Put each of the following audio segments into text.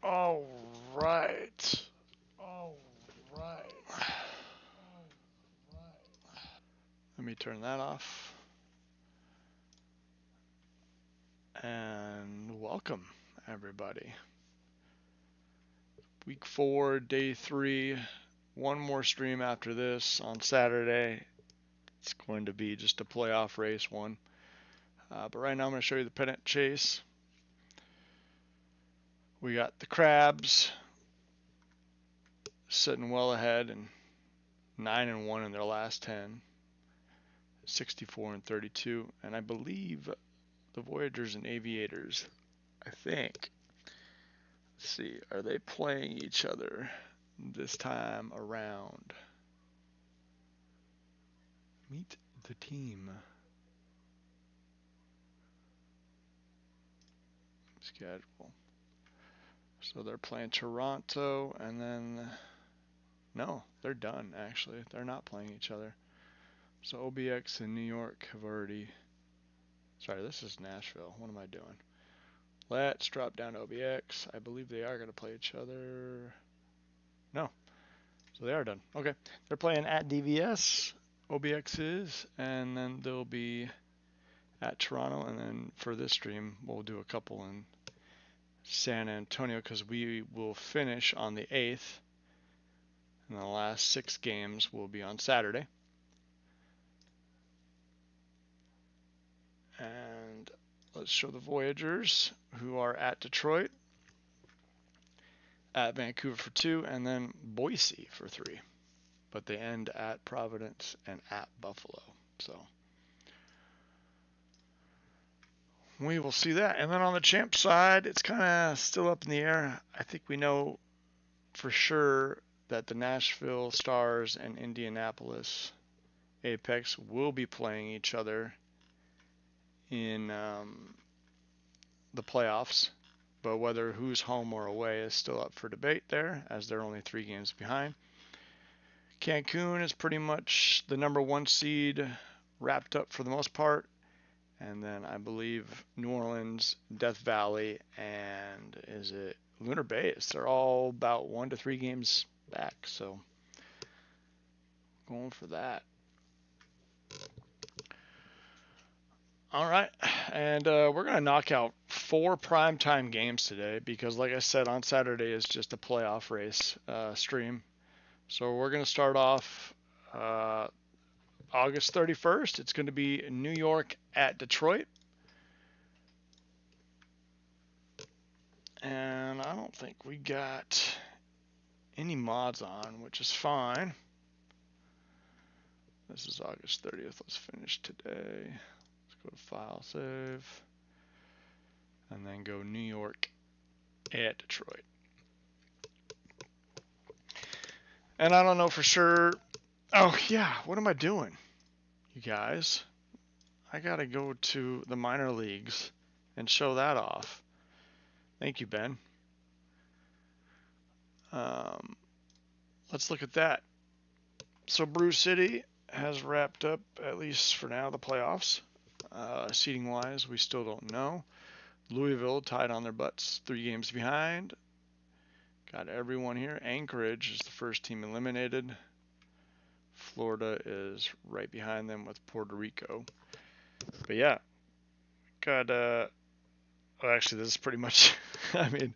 All right. All right. Let me turn that off. And welcome, everybody. Week 4, day 3. One more stream after this on Saturday. It's going to be just a playoff race one. But right now I'm going to show you the pennant chase. We got the Crabs sitting well ahead and 9-1 in their last 10, 64-32, and I believe the Voyagers and Aviators, I think. Let's see, are they playing each other this time around? Meet the team. Schedule. So they're playing Toronto, and then no, they're done actually. They're not playing each other. So OBX and New York have already. Sorry, this is Nashville. What am I doing? Let's drop down to OBX. I believe they are going to play each other. No. So they are done. Okay. They're playing at DVS. OBX is. And then they'll be at Toronto. And then for this stream, we'll do a couple in San Antonio because we will finish on the 8th. And the last 6 games will be on Saturday. And let's show the Voyagers, who are at Detroit, at Vancouver for 2, and then Boise for 3. But they end at Providence and at Buffalo. So we will see that. And then on the champ side, it's kind of still up in the air. I think we know for sure that the Nashville Stars and Indianapolis Apex will be playing each other in the playoffs. But whether who's home or away is still up for debate there, as they're only 3 games behind. Cancun is pretty much the number 1 seed, wrapped up for the most part. And then I believe New Orleans, Death Valley, and is it Lunar Base? They're all about 1 to 3 games back. So going for that. All right, and we're going to knock out 4 primetime games today because, like I said, on Saturday is just a playoff race stream. So we're going to start off August 31st. It's going to be New York at Detroit. And I don't think we got any mods on, which is fine. This is August 30th. Let's finish today. Let's go to File, Save, and then go New York at Detroit. And I don't know for sure. Oh, yeah. What am I doing, you guys? I got to go to the minor leagues and show that off. Thank you, Ben. Let's look at that. So Brew City has wrapped up, at least for now, the playoffs. Seating wise, we still don't know. Louisville tied on their butts, 3 games behind. Got everyone here. Anchorage is the first team eliminated. Florida is right behind them with Puerto Rico. But yeah, got well, actually this is pretty much I mean,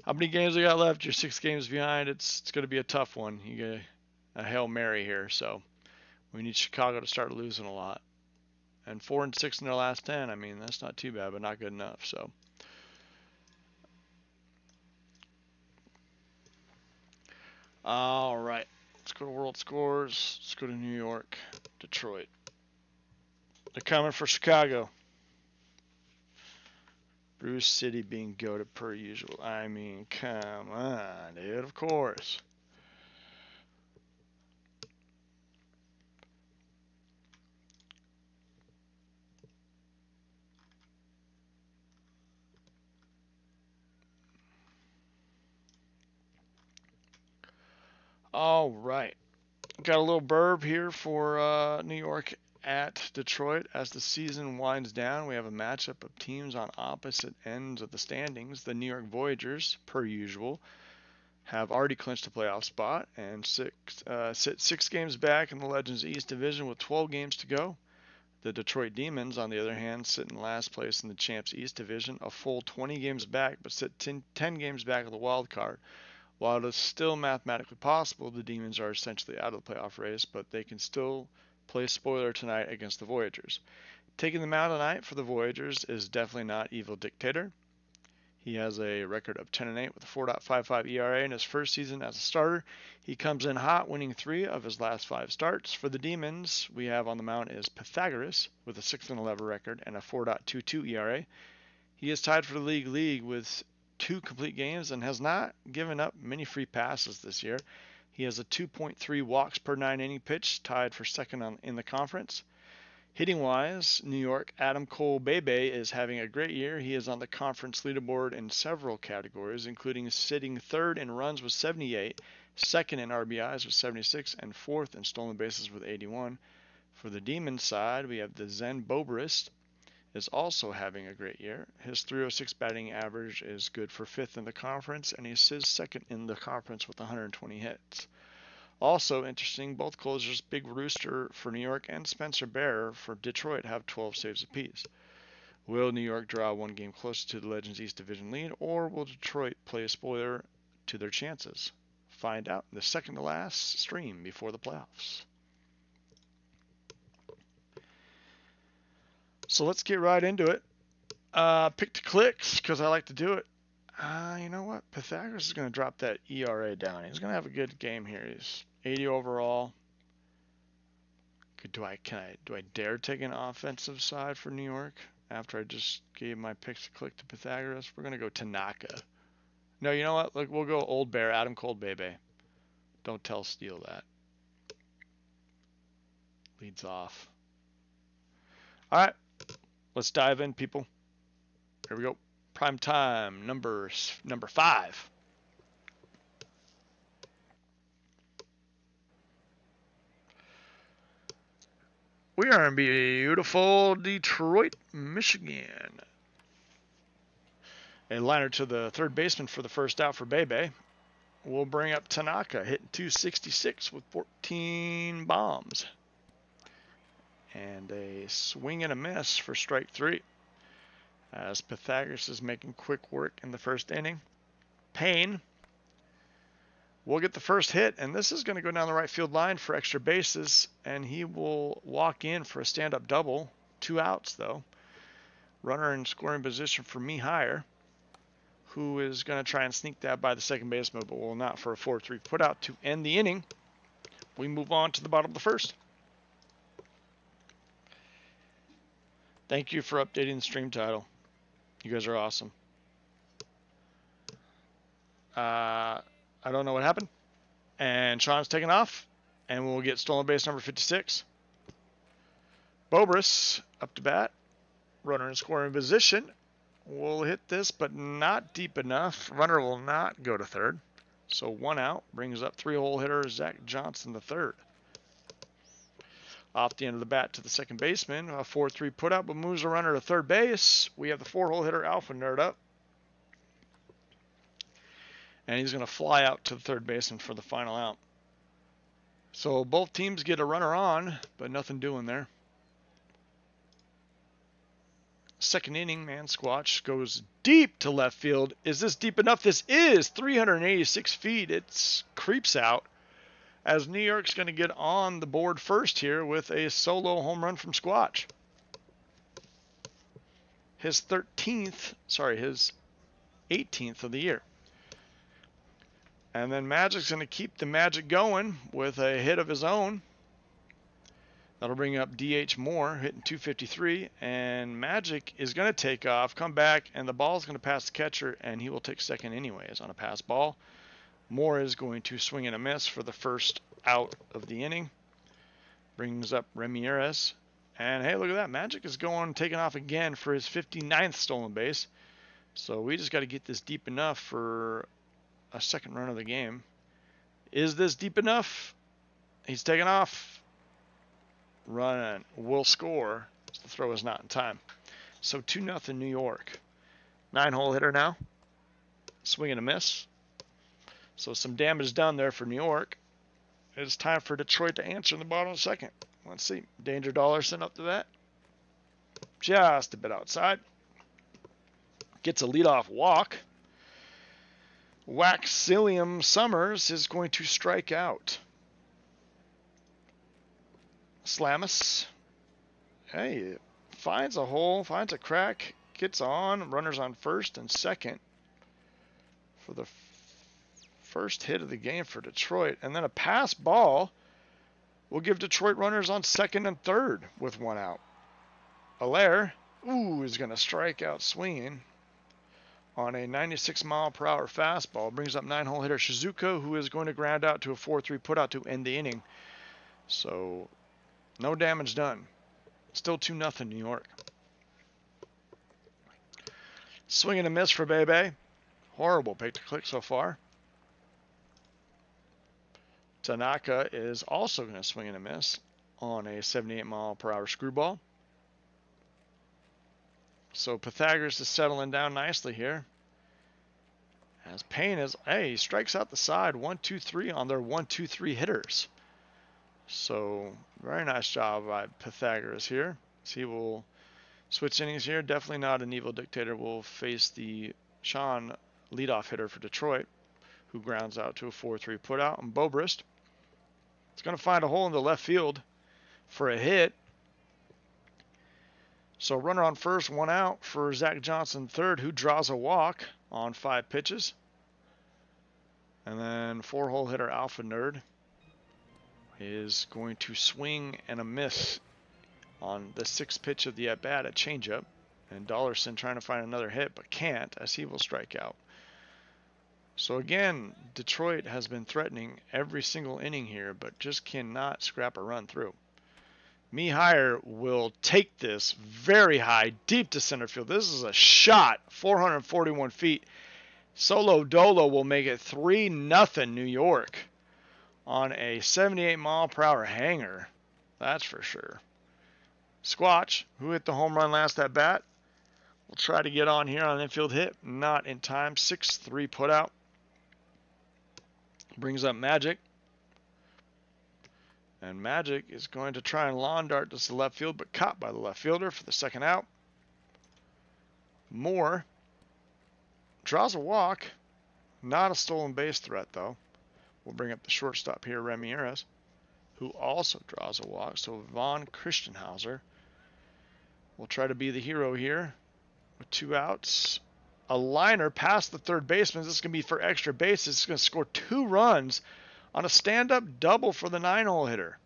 how many games we got left? You're 6 games behind. It's going to be a tough one. You get a Hail Mary here, so we need Chicago to start losing a lot. And 4-6 in their last 10. I mean, that's not too bad, but not good enough. So all right, let's go to World Scores. Let's go to New York, Detroit. They're coming for Chicago. Bruce City being goated per usual. I mean, come on, dude. Of course. All right. Got a little burb here for New York at Detroit. As the season winds down, we have a matchup of teams on opposite ends of the standings. The New York Voyagers, per usual, have already clinched a playoff spot and sit 6 games back in the Legends East Division with 12 games to go. The Detroit Demons, on the other hand, sit in last place in the Champs East Division, a full 20 games back, but sit 10 games back of the wild card. While it is still mathematically possible, the Demons are essentially out of the playoff race, but they can still play spoiler tonight against the Voyagers. Taking the mound tonight for the Voyagers is definitely not Evil Dictator. He has a record of 10-8 with a 4.55 ERA in his first season as a starter. He comes in hot, winning 3 of his last 5 starts. For the Demons, we have on the mound is Pythagoras with a 6-11 record and a 4.22 ERA. He is tied for the league with 2 complete games and has not given up many free passes this year. He has a 2.3 walks per 9 inning pitch, tied for second in the conference. Hitting-wise, New York Adam Cole Bebe is having a great year. He is on the conference leaderboard in several categories, including sitting third in runs with 78, second in RBIs with 76, and fourth in stolen bases with 81. For the Demons side, we have the Zen Bobrist is also having a great year. His 306 batting average is good for 5th in the conference, and he sits second in the conference with 120 hits. Also interesting, both closers, Big Rooster for New York and Spencer Bear for Detroit, have 12 saves apiece. Will New York draw 1 game closer to the Legends East Division lead, or will Detroit play a spoiler to their chances? Find out in the second to last stream before the playoffs. So let's get right into it. Pick to clicks, because I like to do it. You know what? Pythagoras is going to drop that ERA down. He's going to have a good game here. He's 80 overall. Do I dare take an offensive side for New York after I just gave my picks to click to Pythagoras? We're going to go Tanaka. No, you know what? Look, we'll go Old Bear, Adam Cole Bebe. Don't tell Steele that. Leads off. All right. Let's dive in, people. Here we go. Prime time, number 5. We are in beautiful Detroit, Michigan. A liner to the third baseman for the first out for Bebe. We'll bring up Tanaka, hitting 266 with 14 bombs. And a swing and a miss for strike 3. As Pythagoras is making quick work in the first inning. Payne will get the first hit, and this is going to go down the right field line for extra bases, and he will walk in for a stand-up double. 2 outs, though. Runner in scoring position for Mihire, who is going to try and sneak that by the second baseman, but will not for a 4-3 putout to end the inning. We move on to the bottom of the first. Thank you for updating the stream title. You guys are awesome. I don't know what happened. And Sean's taken off. And we'll get stolen base number 56. Bobrist up to bat. Runner in scoring position. Will hit this, but not deep enough. Runner will not go to third. So 1 out. Brings up 3-hole hitter Zach Johnson, the third. Off the end of the bat to the second baseman. A 4-3 putout, but moves a runner to third base. We have the 4-hole hitter Alpha Nerd up. And he's going to fly out to the third baseman for the final out. So both teams get a runner on, but nothing doing there. Second inning, man, Squatch goes deep to left field. Is this deep enough? This is 386 feet. It creeps out. As New York's going to get on the board first here with a solo home run from Squatch. His 18th of the year. And then Magic's going to keep the magic going with a hit of his own. That'll bring up DH Moore, hitting 253. And Magic is going to take off, come back, and the ball's going to pass the catcher, and he will take second anyways on a pass ball. Moore is going to swing and a miss for the first out of the inning. Brings up Ramirez. And hey, look at that. Magic is taking off again for his 59th stolen base. So we just got to get this deep enough for a second run of the game. Is this deep enough? He's taking off. run will score. The throw is not in time. So 2-0 New York. 9-hole hitter now. Swing and a miss. So some damage done there for New York. It's time for Detroit to answer in the bottom of the second. Let's see. Danger Dollarson up to that. Just a bit outside. Gets a leadoff walk. Waxilium Summers is going to strike out. Slamus. Hey, finds a hole, finds a crack, gets on. Runners on first and second for the first hit of the game for Detroit. And then a pass ball will give Detroit runners on second and third with one out. Allaire, is going to strike out swinging on a 96-mile-per-hour fastball. Brings up 9-hole hitter Shizuka, who is going to ground out to a 4-3 putout to end the inning. So, no damage done. Still 2-0 New York. Swing and a miss for Bebe. Horrible pick to click so far. Tanaka is also going to swing and a miss on a 78-mile-per-hour screwball. So Pythagoras is settling down nicely here. As Payne is, he strikes out the side, 1-2-3 on their 1-2-3 hitters. So very nice job by Pythagoras here. So he will switch innings here. Definitely not an evil dictator. Will face the Sean leadoff hitter for Detroit, who grounds out to a 4-3 putout. And Bobrist is going to find a hole in the left field for a hit. So runner on first, one out for Zach Johnson third, who draws a walk on 5 pitches. And then 4-hole hitter Alpha Nerd is going to swing and a miss on the 6th pitch of the at-bat at changeup. And Dollarson trying to find another hit, but can't, as he will strike out. So again, Detroit has been threatening every single inning here, but just cannot scrap a run through. Mihire will take this very high, deep to center field. This is a shot, 441 feet. Solo Dolo will make it 3-0 New York on a 78-mile-per-hour hanger. That's for sure. Squatch, who hit the home run last at bat, will try to get on here on an infield hit. Not in time. 6-3 putout. Brings up Magic. And Magic is going to try and lawn dart to the left field, but caught by the left fielder for the second out. Moore draws a walk. Not a stolen base threat, though. We'll bring up the shortstop here, Ramirez, who also draws a walk. So Von Christenhauser will try to be the hero here with 2 outs. A liner past the third baseman. This is going to be for extra bases. It's going to score 2 runs on a stand-up double for the 9-hole hitter.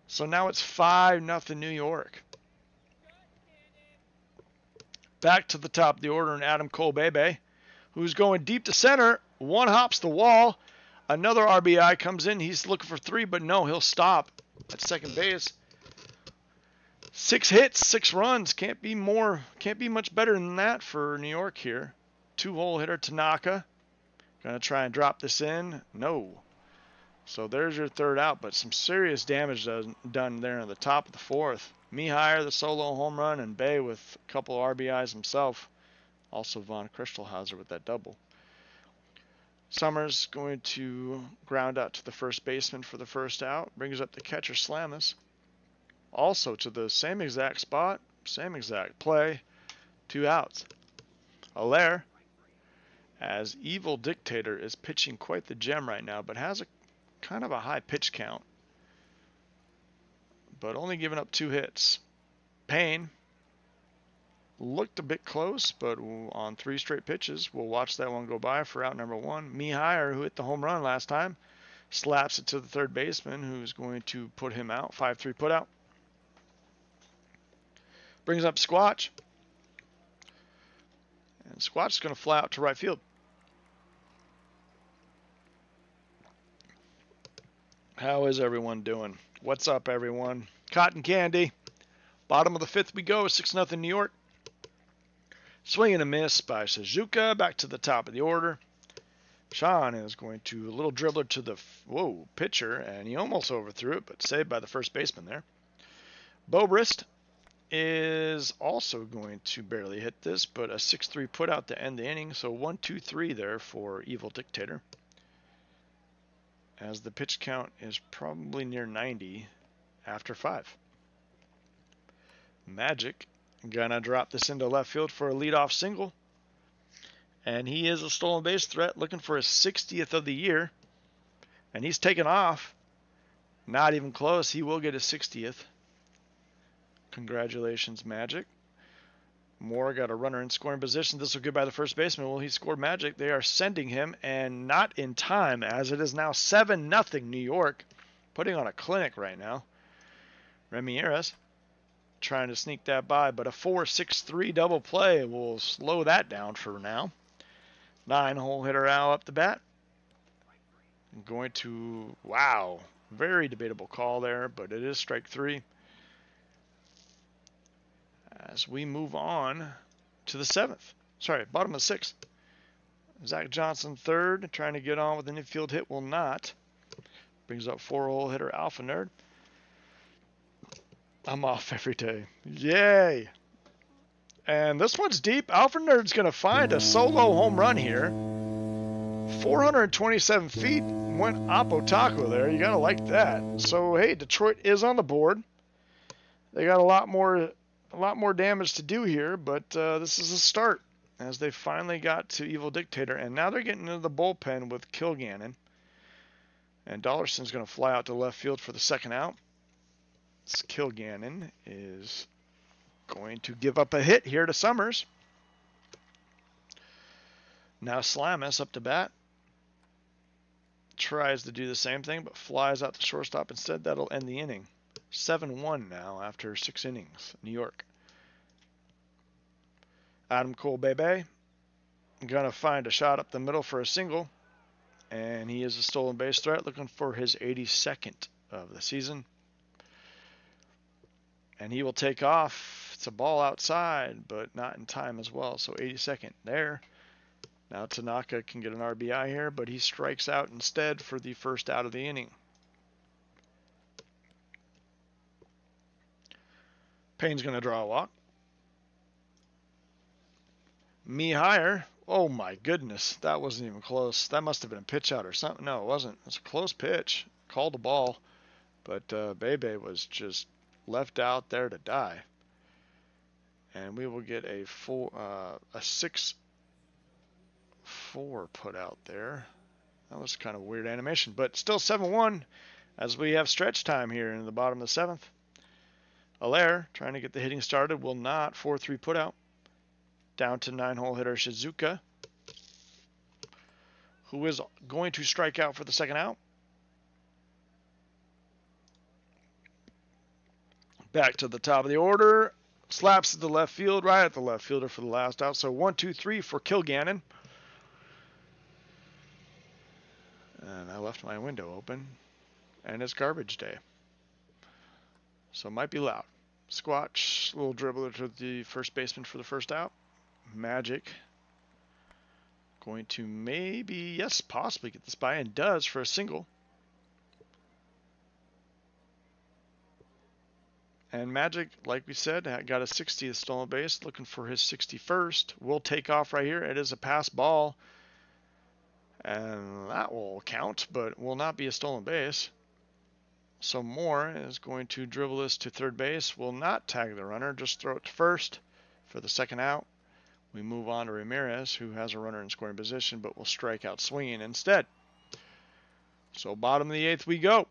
So now it's 5-0 New York. Back to the top of the order in Adam Cole-Bebe, who's going deep to center. One hops the wall. Another RBI comes in. He's looking for 3, but no, he'll stop at second base. 6 hits, 6 runs. Can't be much better than that for New York here. 2-hole hitter Tanaka. Gonna try and drop this in. No. So there's your third out, but some serious damage done there in the top of the 4th. Mihire, the solo home run, and Bay with a couple of RBIs himself. Also Von Christenhauser with that double. Summers going to ground out to the first baseman for the first out. Brings up the catcher Slamus. Also to the same exact spot, same exact play. 2 outs. Allaire, as Evil Dictator, is pitching quite the gem right now, but has a kind of a high pitch count. But only giving up 2 hits. Payne looked a bit close, but on 3 straight pitches, we'll watch that one go by for out number 1. Mihire, who hit the home run last time, slaps it to the third baseman, who's going to put him out. 5-3 put out. Brings up Squatch. And Squatch is going to fly out to right field. How is everyone doing? What's up, everyone? Cotton candy. Bottom of the 5th we go. 6-0 New York. Swing and a miss by Suzuka. Back to the top of the order. Sean is going to a little dribbler to the pitcher, and he almost overthrew it, but saved by the first baseman there. Bobrist is also going to barely hit this, but a 6-3 put out to end the inning. So 1-2-3 there for Evil Dictator, as the pitch count is probably near 90 after 5. Magic gonna drop this into left field for a leadoff single, and he is a stolen base threat looking for his 60th of the year, and he's taken off. Not even close. He will get his 60th. Congratulations, Magic. Moore got a runner in scoring position. This will get by the first baseman. Well, he scored Magic. They are sending him, and not in time, as it is now 7-0 New York, putting on a clinic right now. Ramirez trying to sneak that by, but a 4-6-3 double play will slow that down for now. 9-hole hitter Al up the bat. Going to, wow, very debatable call there, but it is strike 3. As we move on to the 7th. Sorry, bottom of the 6th. Zach Johnson third, trying to get on with an infield hit, will not. Brings up 4-hole hitter Alpha Nerd. I'm off every day. Yay! And this one's deep. Alpha Nerd's going to find a solo home run here. 427 feet went Oppo Taco there. You got to like that. So, hey, Detroit is on the board. They got a lot more damage to do here, but this is a start, as they finally got to Evil Dictator, and now they're getting into the bullpen with Kilgannon. And Dollarson's going to fly out to left field for the second out. Kilgannon is going to give up a hit here to Summers. Now Slamus up to bat. Tries to do the same thing, but flies out to shortstop instead. That'll end the inning. 7-1 now after 6 innings. New York. Adam Cole Bebe gonna find a shot up the middle for a single, and he is a stolen base threat looking for his 82nd of the season. And he will take off. It's a ball outside, but not in time as well. So 82nd there. Now Tanaka can get an RBI here, but he strikes out instead for the first out of the inning. Payne's going to draw a walk. Mihire, oh my goodness, that wasn't even close. That must have been a pitch out or something. No, it wasn't. It was a close pitch. Called the ball, but Bebe was just left out there to die. And we will get a 6-4 put out there. That was kind of a weird animation, but still 7-1 as we have stretch time here in the bottom of the 7th. Allaire trying to get the hitting started, will not. 4-3 put out. Down to 9-hole hitter Shizuka, who is going to strike out for the second out. Back to the top of the order. Slaps to the left field, right at the left fielder for the last out. So 1-2-3 for Kilgannon. And I left my window open, and it's garbage day. So it might be loud. Squatch, little dribbler to the first baseman for the first out. Magic going to maybe, yes, possibly get this by, and does for a single. And Magic, like we said, got a 60th stolen base, looking for his 61st. Will take off right here. It is a pass ball, and that will count, but will not be a stolen base. So Moore is going to dribble this to third base. Will not tag the runner, just throw it to first for the second out. We move on to Ramirez, who has a runner in scoring position, but will strike out swinging instead. So bottom of the 8th we go.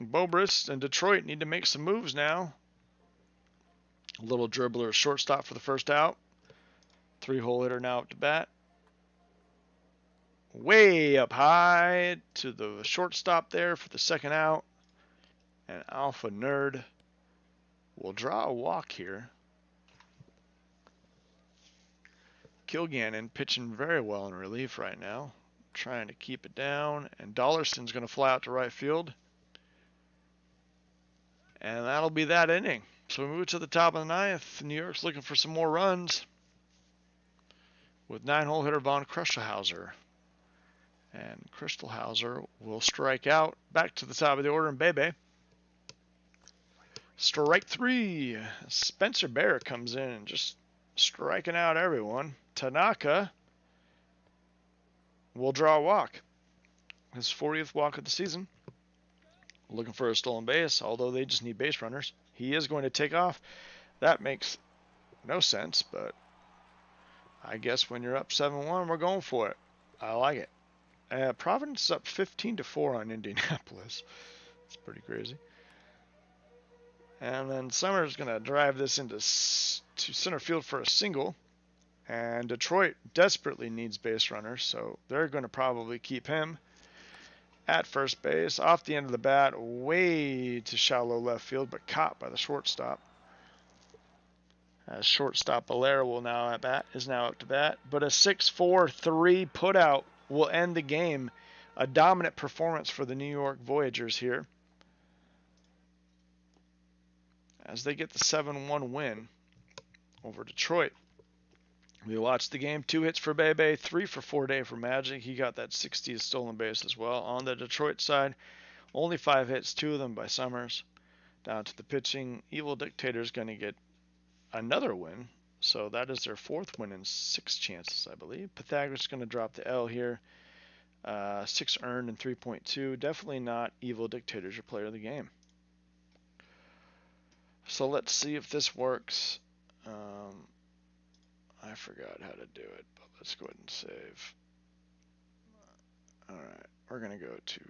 Bobrist and Detroit need to make some moves now. A little dribbler shortstop for the first out. 3-hole hitter now up to bat. Way up high to the shortstop there for the second out. And Alpha Nerd will draw a walk here. Kilgannon pitching very well in relief right now. Trying to keep it down. And Dollarson's going to fly out to right field. And that'll be that inning. So we move to the top of the 9th. New York's looking for some more runs with 9-hole hitter Von Krustelhauser. And Krustelhauser will strike out. Back to the top of the order, and Bebe Strike three. Spencer Bear comes in and just striking out everyone. Tanaka will draw a walk. His 40th walk of the season. Looking for a stolen base, although they just need base runners. He is going to take off. That makes no sense, but I guess when you're up 7-1, we're going for it. I like it. Providence is up 15-4 on Indianapolis. It's pretty crazy. And then Summers going to drive this into to center field for a single. And Detroit desperately needs base runners, so they're going to probably keep him at first base. Off the end of the bat, way to shallow left field, but caught by the shortstop. As shortstop Valera is now up to bat. But a 6-4-3 putout will end the game. A dominant performance for the New York Voyagers here, as they get the 7-1 win over Detroit. We watched the game. 2 hits for Bebe, 3 for Forte for Magic. He got that 60 stolen base as well. On the Detroit side, only 5 hits, 2 of them by Summers. Down to the pitching. Evil Dictator's going to get another win. So that is their 4th win in 6 chances, I believe. Pythagoras is going to drop the L here. 6 earned and 3.2. Definitely not Evil Dictator's your player of the game. So let's see if this works. I forgot how to do it, but let's go ahead and save. Alright, we're going to go to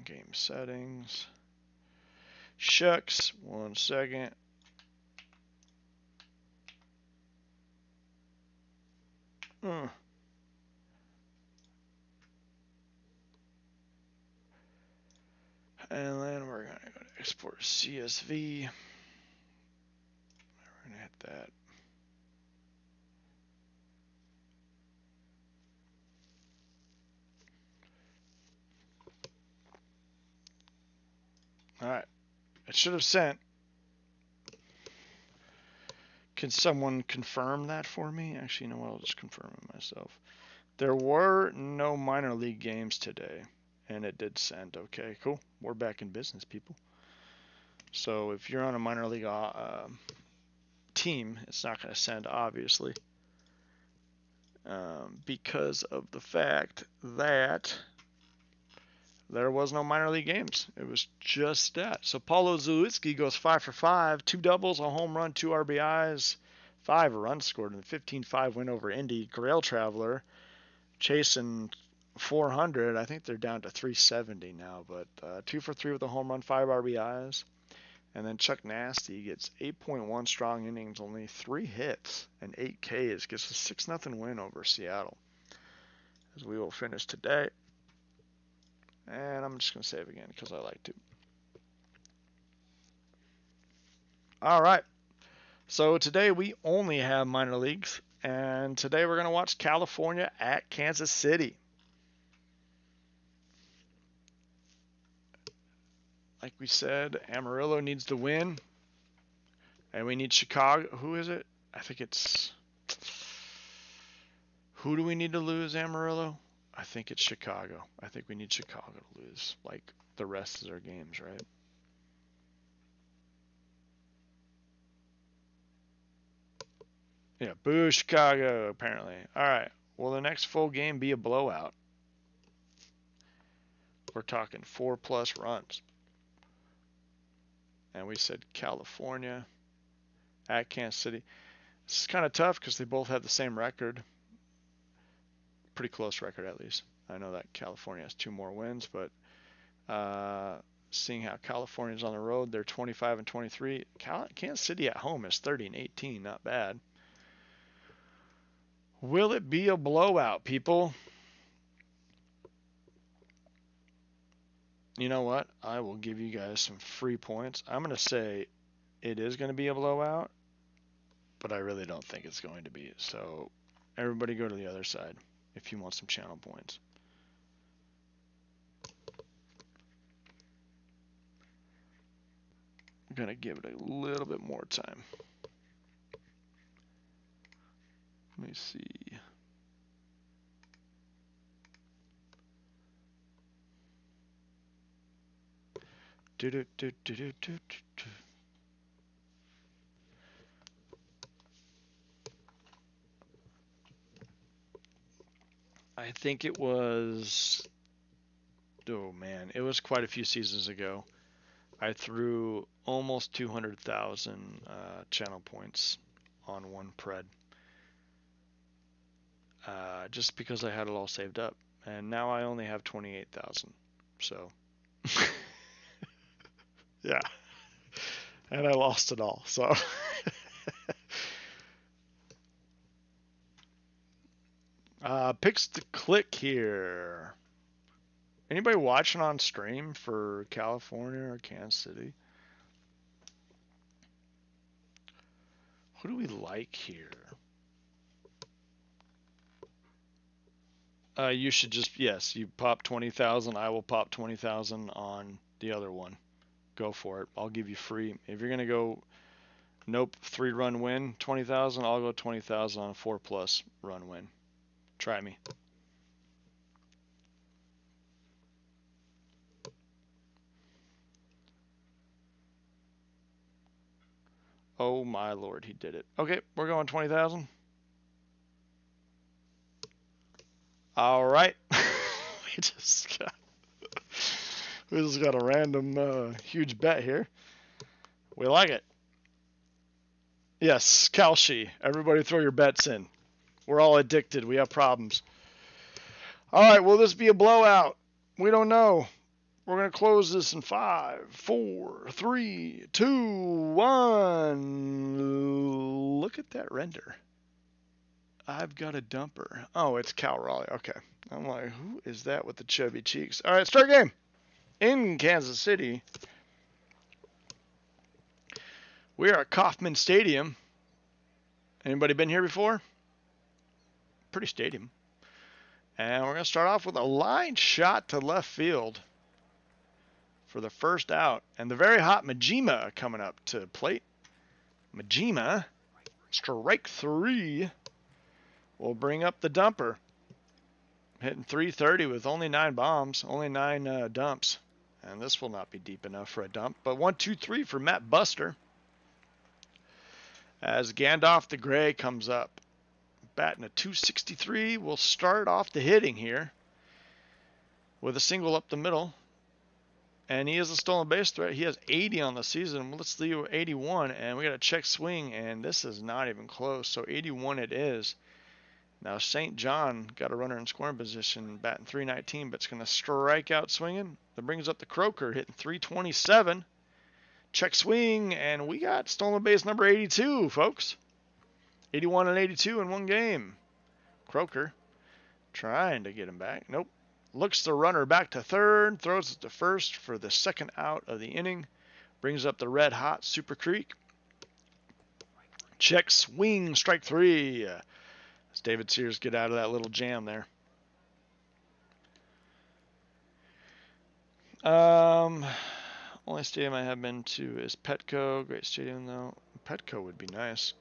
game settings. Shucks, 1 second. And then we're going to go to export CSV. We're going to hit that. Alright, it should have sent. Can someone confirm that for me? Actually, you know what? I'll just confirm it myself. There were no minor league games today, and it did send. Okay, cool. We're back in business, people. So if you're on a minor league team, it's not going to send, obviously, because of the fact that there was no minor league games. It was just that. So Paulo Zalewski goes 5 for 5, 2 doubles, a home run, 2 RBIs, 5 runs scored in the 15-5 win over Indy. Grail Traveler chasing 400. I think they're down to 370 now, but 2 for 3 with a home run, 5 RBIs. And then Chuck Nasty gets 8.1 strong innings, only 3 hits and 8 Ks. Gets a 6-0 win over Seattle. As we will finish today. And I'm just going to save again because I like to. All right. So today we only have minor leagues. And today we're going to watch California at Kansas City. Like we said, Amarillo needs to win. And we need Chicago. Who is it? I think it's... Who do we need to lose, Amarillo? I think it's Chicago. I think we need Chicago to lose, like the rest of their games, right? Yeah, boo Chicago, apparently. All right. Will the next full game be a blowout? We're talking 4+ runs. And we said California at Kansas City. This is kind of tough because they both have the same record. Pretty close record, at least. I know that California has 2 more wins, but seeing how California's on the road, they're 25-23. Kansas City at home is 30-18, not bad. Will it be a blowout, people? You know what? I will give you guys some free points. I'm going to say it is going to be a blowout, but I really don't think it's going to be. So everybody go to the other side if you want some channel points. I'm going to give it a little bit more time. Let me see. I think it was, oh man, it was quite a few seasons ago. I threw almost 200,000 channel points on one pred, just because I had it all saved up, and now I only have 28,000. So, yeah, and I lost it all. So, picks to click here. Anybody watching on stream for California or Kansas City? Who do we like here? You should just, yes, you pop 20,000. I will pop 20,000 on the other one. Go for it. I'll give you free. If you're going to go, nope, 3-run win, 20,000, I'll go 20,000 on a 4+ run win. Try me. Oh my lord, he did it. Okay, we're going 20,000. All right. we just got a random huge bet here. We like it. Yes, Kalshi. Everybody throw your bets in. We're all addicted. We have problems. All right, will this be a blowout? We don't know. We're going to close this in 5, 4, 3, 2, 1. Look at that render. I've got a dumper. Oh, it's Cal Raleigh. Okay. I'm like, who is that with the chubby cheeks? All right, start game. In Kansas City, we are at Kauffman Stadium. Anybody been here before? Pretty stadium. And we're going to start off with a line shot to left field for the first out. And the very hot Majima coming up to plate. Majima, strike 3, will bring up the dumper. Hitting 330 with only 9 bombs, only 9 dumps. And this will not be deep enough for a dump. But 1-2-3 for Matt Buster. As Gandalf the Gray comes up. Batting a 263. We'll start off the hitting here with a single up the middle. And he is a stolen base threat. He has 80 on the season. Let's leave 81. And we got a check swing. And this is not even close. So 81 it is. Now St. John got a runner in scoring position, batting 319, but it's going to strike out swinging. That brings up the Croker, hitting 327. Check swing, and we got stolen base number 82, folks. 81 and 82 in one game. Croker trying to get him back. Nope. Looks the runner back to third, throws it to first for the second out of the inning. Brings up the red hot Super Creek. Check swing, strike 3. As David Sears get out of that little jam there. Only stadium I have been to is Petco. Great stadium though. Petco would be nice.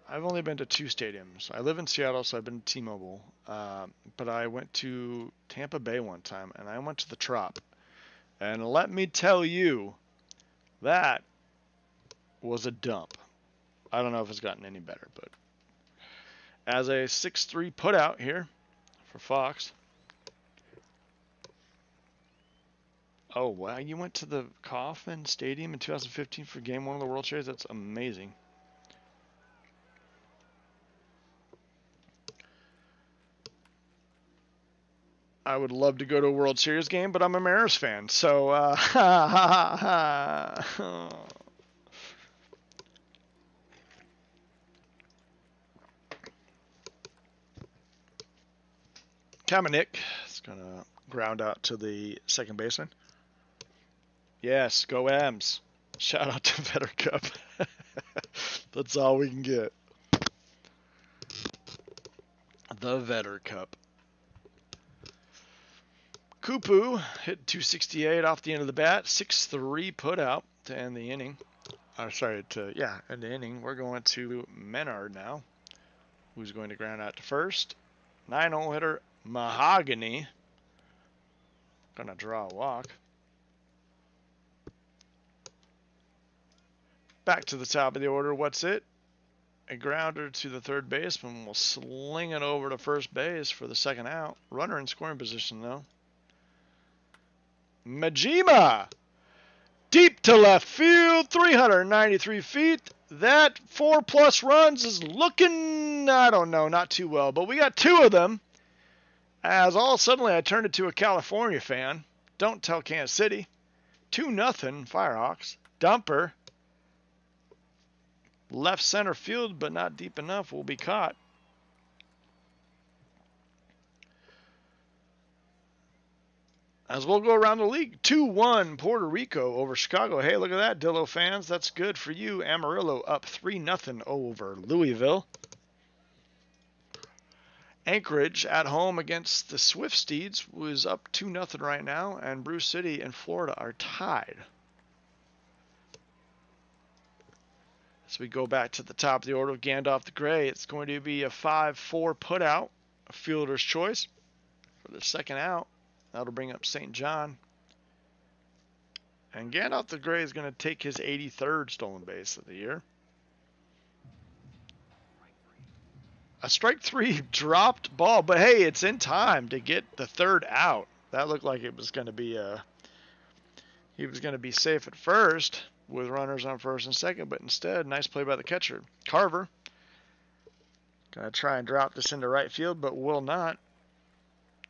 I've only been to 2 stadiums. I live in Seattle, so I've been to T-Mobile. But I went to Tampa Bay one time, and I went to the Trop. And let me tell you, that was a dump. I don't know if it's gotten any better, but as a 6-3 put out here for Fox. Oh, wow. You went to the Kauffman Stadium in 2015 for Game 1 of the World Series? That's amazing. I would love to go to a World Series game, but I'm a Mariners fan. So, Kamenik is going to ground out to the second baseman. Yes, go M's. Shout out to Vetter Cup. That's all we can get. The Vetter Cup. Kupu hit 268 off the end of the bat. 6-3 put out to end the inning. End the inning. We're going to Menard now, who's going to ground out to first. 9-0 hitter Mahogany. Gonna draw a walk. Back to the top of the order. What's it? A grounder to the third baseman. Will sling it over to first base for the second out. Runner in scoring position, though. Majima! Deep to left field, 393 feet. That 4+ runs is looking, I don't know, not too well. But we got 2 of them. As all suddenly I turned into a California fan. Don't tell Kansas City. 2-0 Firehawks. Dumper. Left center field, but not deep enough. Will be caught. As we'll go around the league, 2-1 Puerto Rico over Chicago. Hey, look at that, Dillo fans. That's good for you. Amarillo up 3-0 over Louisville. Anchorage at home against the Swift Steeds was up 2-0 right now, and Bruce City and Florida are tied. As we go back to the top of the order, Gandalf the Gray, it's going to be a 5-4 putout, a fielder's choice for the second out. That'll bring up St. John. And Gandalf the Gray is going to take his 83rd stolen base of the year. A strike 3 dropped ball, but hey, it's in time to get the third out. That looked like it was going to be he was going to be safe at first with runners on first and second, but instead, nice play by the catcher. Carver going to try and drop this into right field, but will not.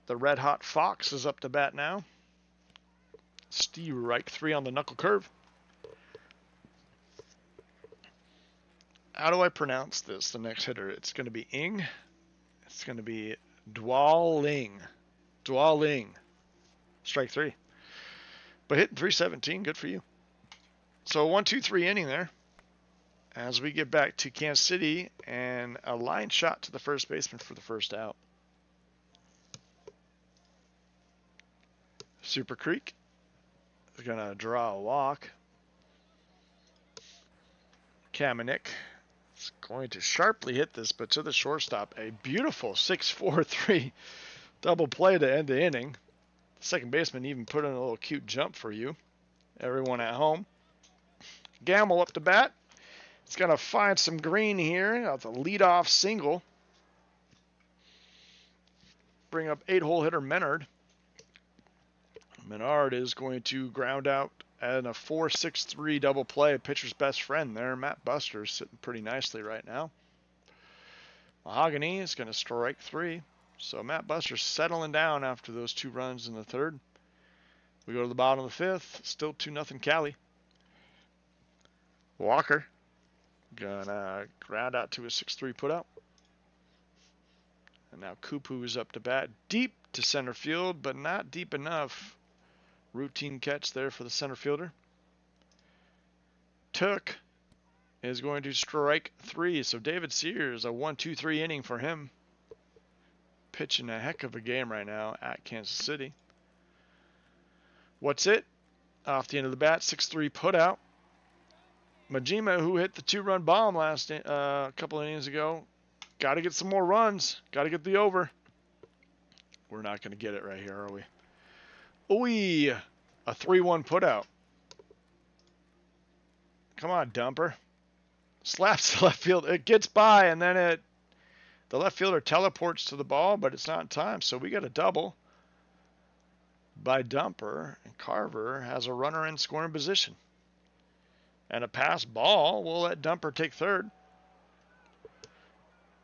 The Red Hot Fox is up to bat now. Strike 3 on the knuckle curve. How do I pronounce this, the next hitter? It's going to be Ing. It's going to be Dwaling. Dwaling. Strike 3. But hitting 317, good for you. So 1-2-3 inning there. As we get back to Kansas City and a line shot to the first baseman for the first out. Super Creek is going to draw a walk. Kamenik is going to sharply hit this, but to the shortstop. A beautiful 6-4-3 double play to end the inning. The second baseman even put in a little cute jump for you. Everyone at home. Gamble up to bat. It's going to find some green here. That's a leadoff single. Bring up 8-hole hitter Menard. Menard is going to ground out and a 4-6-3 double play. Pitcher's best friend there. Matt Buster's sitting pretty nicely right now. Mahogany is going to strike 3. So Matt Buster's settling down after those 2 runs in the third. We go to the bottom of the 5th. Still 2-0 Cali. Walker gonna ground out to a 6-3 putout. And now Kupu is up to bat. Deep to center field, but not deep enough. Routine catch there for the center fielder. Took is going to strike 3. So David Sears, a 1-2-3 inning for him. Pitching a heck of a game right now at Kansas City. What's it? Off the end of the bat, 6-3 putout. Majima, who hit the 2-run bomb last couple of innings ago, got to get some more runs. Got to get the over. We're not going to get it right here, are we? Ooh, a 3-1 putout. Come on, Dumper. Slaps the left field. It gets by, and then the left fielder teleports to the ball, but it's not in time. So we got a double by Dumper, and Carver has a runner in scoring position. And a pass ball will let Dumper take third.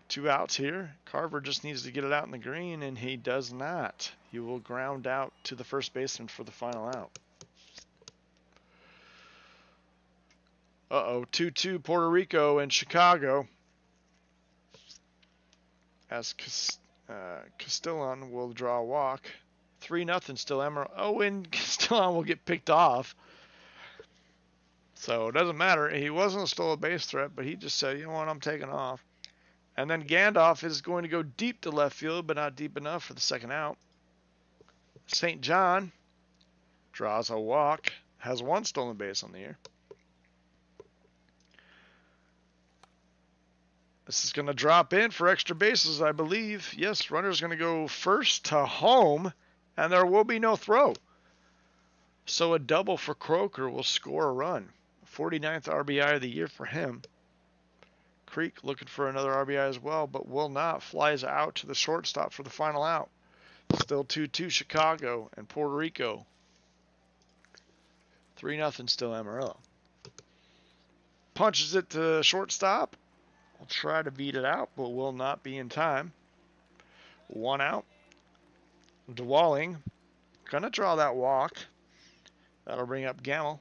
2 outs here. Carver just needs to get it out in the green, and he does not. He will ground out to the first baseman for the final out. 2-2 Puerto Rico and Chicago. As Castellon will draw a walk. 3-0 still Emerald. Oh, and Castellon will get picked off. So it doesn't matter. He wasn't still a base threat, but he just said, you know what, I'm taking off. And then Gandalf is going to go deep to left field, but not deep enough for the second out. St. John draws a walk, has 1 stolen base on the year. This is going to drop in for extra bases, I believe. Yes, runner's going to go first to home, and there will be no throw. So a double for Croker will score a run 49th RBI of the year for him. Creek looking for another RBI as well, but will not. Flies out to the shortstop for the final out. Still 2-2 Chicago and Puerto Rico. 3-0 still Amarillo. Punches it to shortstop. Will try to beat it out, but will not be in time. 1 out. Dwalling. Gonna draw that walk. That'll bring up Gamble.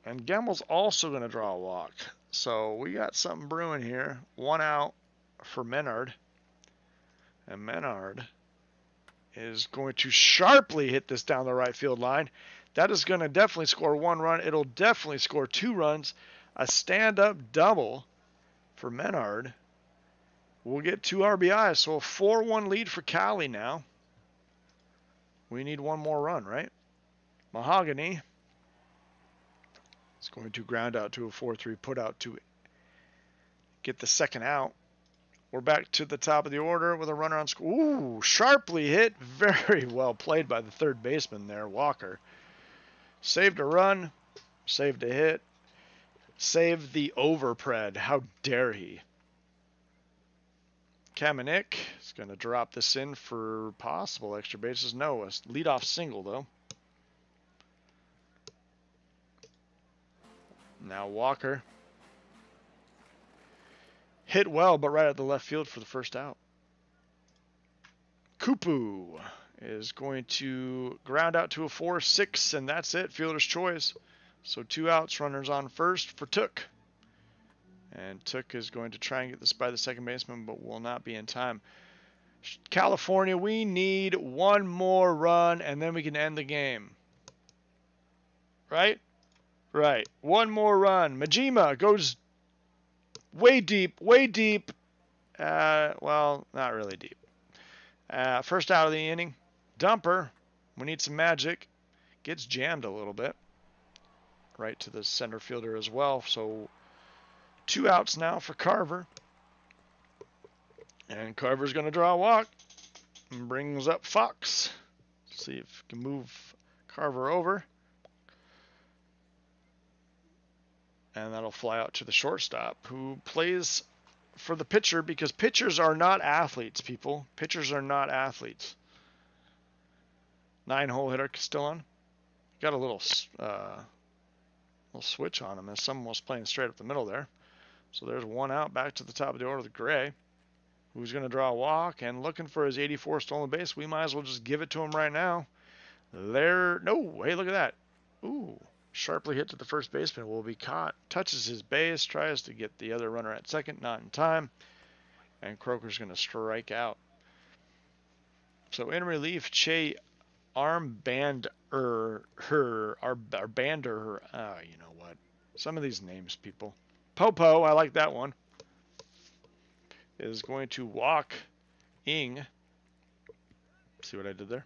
And Gamble's also going to draw a walk. So we got something brewing here. 1 out for Menard. And Menard is going to sharply hit this down the right field line. That is going to definitely score 1 run. It'll definitely score 2 runs. A stand-up double for Menard. We'll get 2 RBIs. So a 4-1 lead for Cali now. We need 1 more run, right? Mahogany is going to ground out to a 4-3 put out to get the second out. We're back to the top of the order with a runner on score. Ooh, sharply hit. Very well played by the third baseman there, Walker. Saved a run, saved a hit, saved the overpred. How dare he? Kamenik is going to drop this in for possible extra bases. No, a leadoff single, though. Now Walker. Hit well, but right at the left field for the first out. Kupu is going to ground out to a 4-6, and that's it. Fielder's choice. So 2 outs, runners on first for Took. And Took is going to try and get this by the second baseman, but will not be in time. California, we need 1 more run, and then we can end the game. Right? Right. 1 more run. Majima goes way deep, way deep. Well, not really deep. First out of the inning. Dumper. We need some magic. Gets jammed a little bit. Right to the center fielder as well. So 2 outs now for Carver. And Carver's going to draw a walk. And brings up Fox. See if we can move Carver over. And that'll fly out to the shortstop, who plays for the pitcher because pitchers are not athletes, people. Pitchers are not athletes. 9-hole hitter still on. Got a little switch on him as someone was playing straight up the middle there. So there's 1 out, back to the top of the order with Gray, who's going to draw a walk and looking for his 84 stolen base. We might as well just give it to him right now. No, hey, look at that. Ooh. Sharply hit to the first baseman, will be caught, touches his base, tries to get the other runner at second, not in time, and Croker's going to strike out. So in relief, Che Armbander, Arbander, you know what, some of these names, people. Popo, I like that one, is going to walk Ing. See what I did there?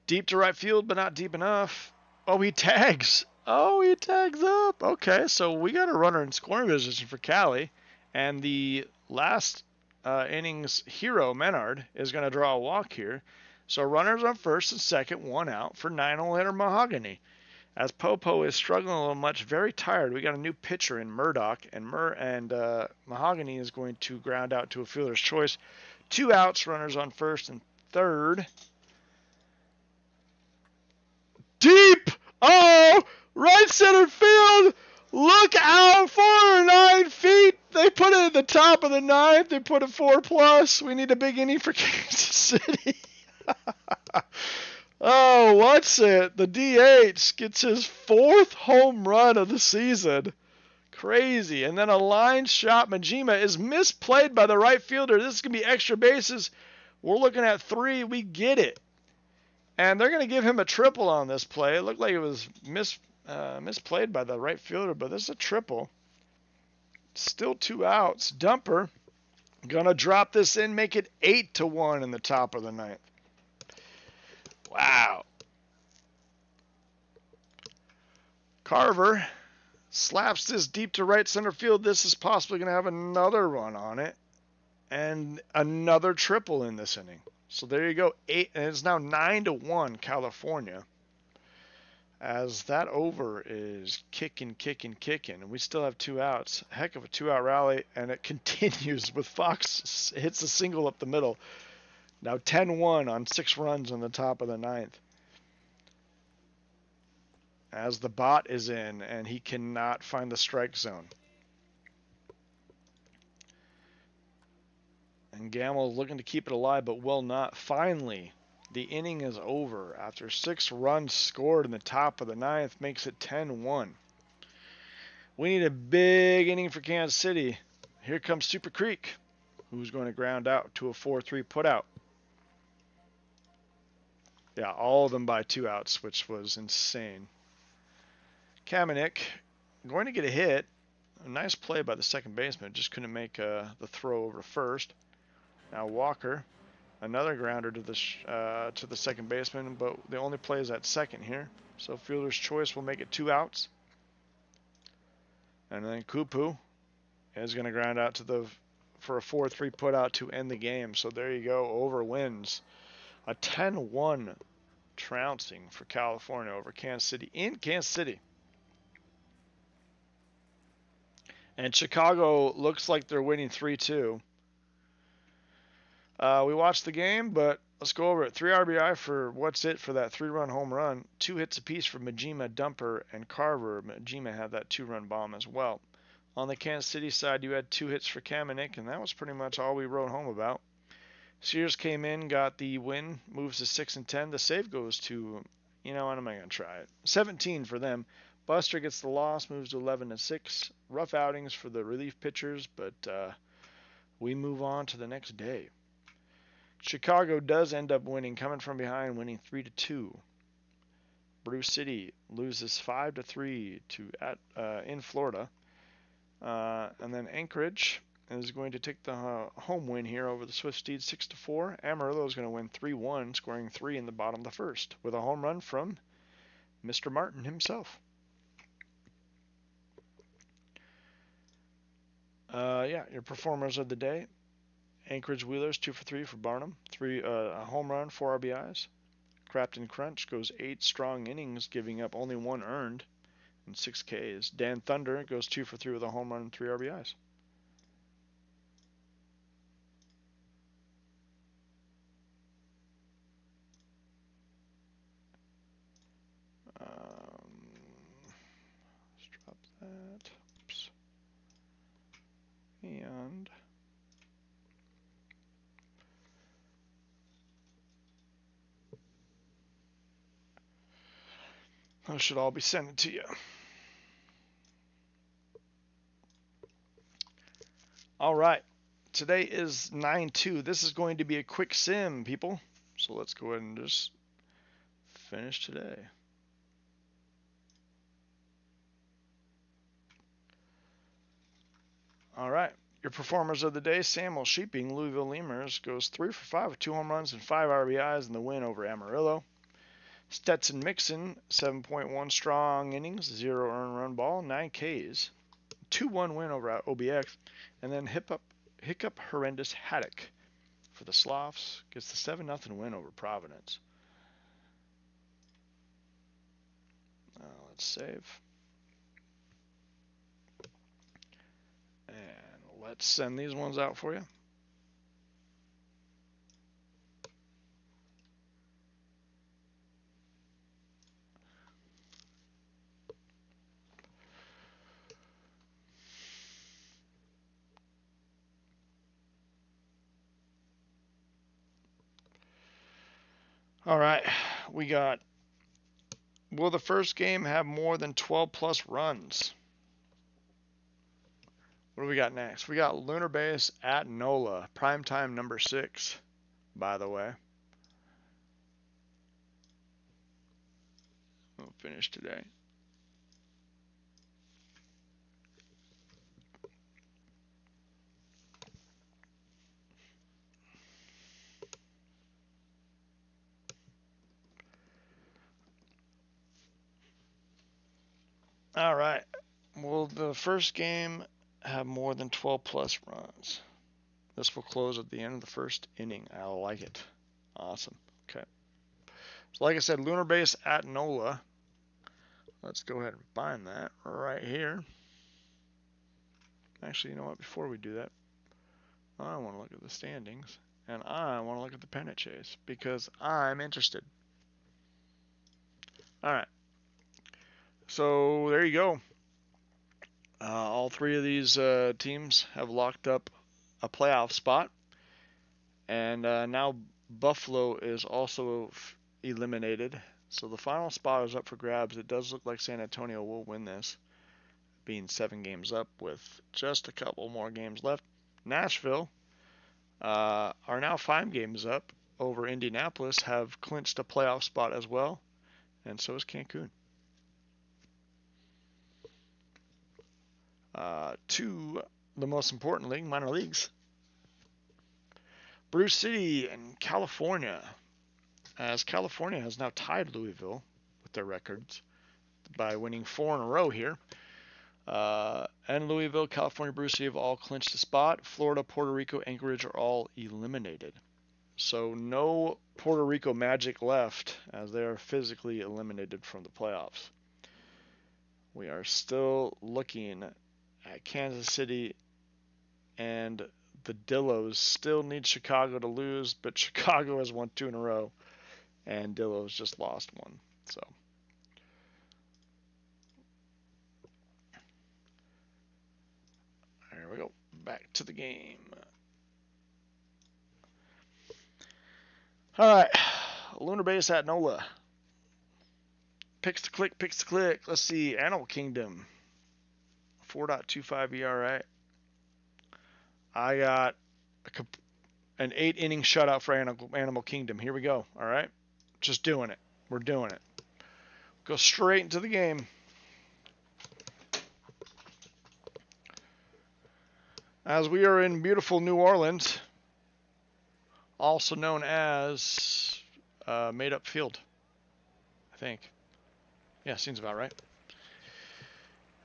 Deep to right field, but not deep enough. Oh, he tags. Oh, he tags up. Okay, so we got a runner in scoring position for Cali. And the last innings hero, Menard, is going to draw a walk here. So runners on first and second, 1 out for 9-hole hitter Mahogany. As Popo is struggling a little much, very tired, we got a new pitcher in Murdoch. And Mahogany is going to ground out to a fielder's choice. 2 outs, runners on first and third. Deep! Oh! Right center field! Look out! 409 feet! They put it at the top of the 9th. They put it 4+. We need a big inning for Kansas City. Oh, what's it? The DH gets his 4th home run of the season. Crazy. And then a line shot. Majima is misplayed by the right fielder. This is going to be extra bases. We're looking at 3. We get it. And they're going to give him a triple on this play. It looked like it was misplayed by the right fielder, but this is a triple. Still 2 outs. Dumper going to drop this in, make it 8-1 in the top of the 9th. Wow. Carver slaps this deep to right center field. This is possibly going to have another run on it and another triple in this inning. So there you go. 8, and it's now 9-1 California. as that over is kicking. And we still have 2 outs. Heck of a 2-out rally, and it continues with Fox hits a single up the middle. Now 10-1 on 6 runs on the top of the 9th. As the bot is in, and he cannot find the strike zone. And Gamble looking to keep it alive, but will not. Finally, the inning is over after 6 runs scored in the top of the 9th, makes it 10-1. We need a big inning for Kansas City. Here comes Super Creek, who's going to ground out to a 4-3 putout. Yeah, all of them by 2 outs, which was insane. Kamenik going to get a hit. A nice play by the second baseman. Just couldn't make the throw over first. Now Walker, another grounder to the second baseman, but the only play is at second here. So fielder's choice will make it 2 outs. And then Kupu is going to ground out for a 4-3 putout to end the game. So there you go. Over wins. A 10-1 trouncing for California over Kansas City in Kansas City. And Chicago looks like they're winning 3-2. We watched the game, but let's go over it. 3 RBI for for that 3-run home run. 2 hits apiece for Majima, Dumper, and Carver. Majima had that 2-run bomb as well. On the Kansas City side, you had 2 hits for Kamenik, and that was pretty much all we wrote home about. Sears came in, got the win, moves to 6-10. The save goes to, you know what, I'm not going to try it. 17 for them. Buster gets the loss, moves to 11-6. Rough outings for the relief pitchers, but we move on to the next day. Chicago does end up winning, coming from behind, winning 3-2. Bruce City loses 5-3 in Florida. And then Anchorage is going to take the home win here over the Swift Steeds 6-4. Amarillo is going to win 3-1, scoring 3 in the bottom of the first, with a home run from Mr. Martin himself. Your performers of the day. Anchorage Wheelers 2 for 3 for Barnum, a home run, 4 RBIs. Crafton Crunch goes 8 strong innings, giving up only 1 earned and 6 Ks. Dan Thunder goes 2 for 3 with a home run and 3 RBIs. Let's drop that. Oops. And those should all be sent to you. All right. Today is 9/2. This is going to be a quick sim, people. So let's go ahead and just finish today. All right. Your performers of the day, Samuel Sheeping, Louisville Lemurs, goes 3 for 5 with 2 home runs and 5 RBIs in the win over Amarillo. Stetson Mixon, 7.1 strong innings, 0 earned run ball, 9 Ks. 2-1 win over OBX. And then Hiccup Horrendous Haddock for the Sloths gets the 7-0 win over Providence. Let's save. And let's send these ones out for you. All right, we got, will the first game have more than 12 plus runs? What do we got next? We got Lunar Base at NOLA, primetime number 6, by the way. We'll finish today. All right. Will the first game have more than 12 plus runs? This will close at the end of the first inning. I like it. Awesome. Okay. So like I said, Lunar Base at NOLA. Let's go ahead and find that right here. Actually, you know what? Before we do that, I want to look at the standings, and I want to look at the pennant chase because I'm interested. All right. So there you go. All three of these teams have locked up a playoff spot, and now Buffalo is also eliminated. So the final spot is up for grabs. It does look like San Antonio will win this, being 7 games up with just a couple more games left. Nashville are now 5 games up over Indianapolis, have clinched a playoff spot as well, and so is Cancun. To the most important league, minor leagues. Brew City in California, as California has now tied Louisville with their records by winning 4 in a row here. And Louisville, California, Brew City have all clinched a spot. Florida, Puerto Rico, Anchorage are all eliminated. So no Puerto Rico Magic left as they are physically eliminated from the playoffs. We are still looking at Kansas City, and the Dillos still need Chicago to lose, but Chicago has won 2 in a row, and Dillos just lost 1. So there we go. Back to the game. All right, Lunar Base at NOLA. Picks to click, picks to click. Let's see, Animal Kingdom. 4.25 ERA. I got an 8-inning shutout for Animal Kingdom. Here we go. All right, just doing it. We're doing it. Go straight into the game. As we are in beautiful New Orleans, also known as Made Up Field, I think. Yeah, seems about right.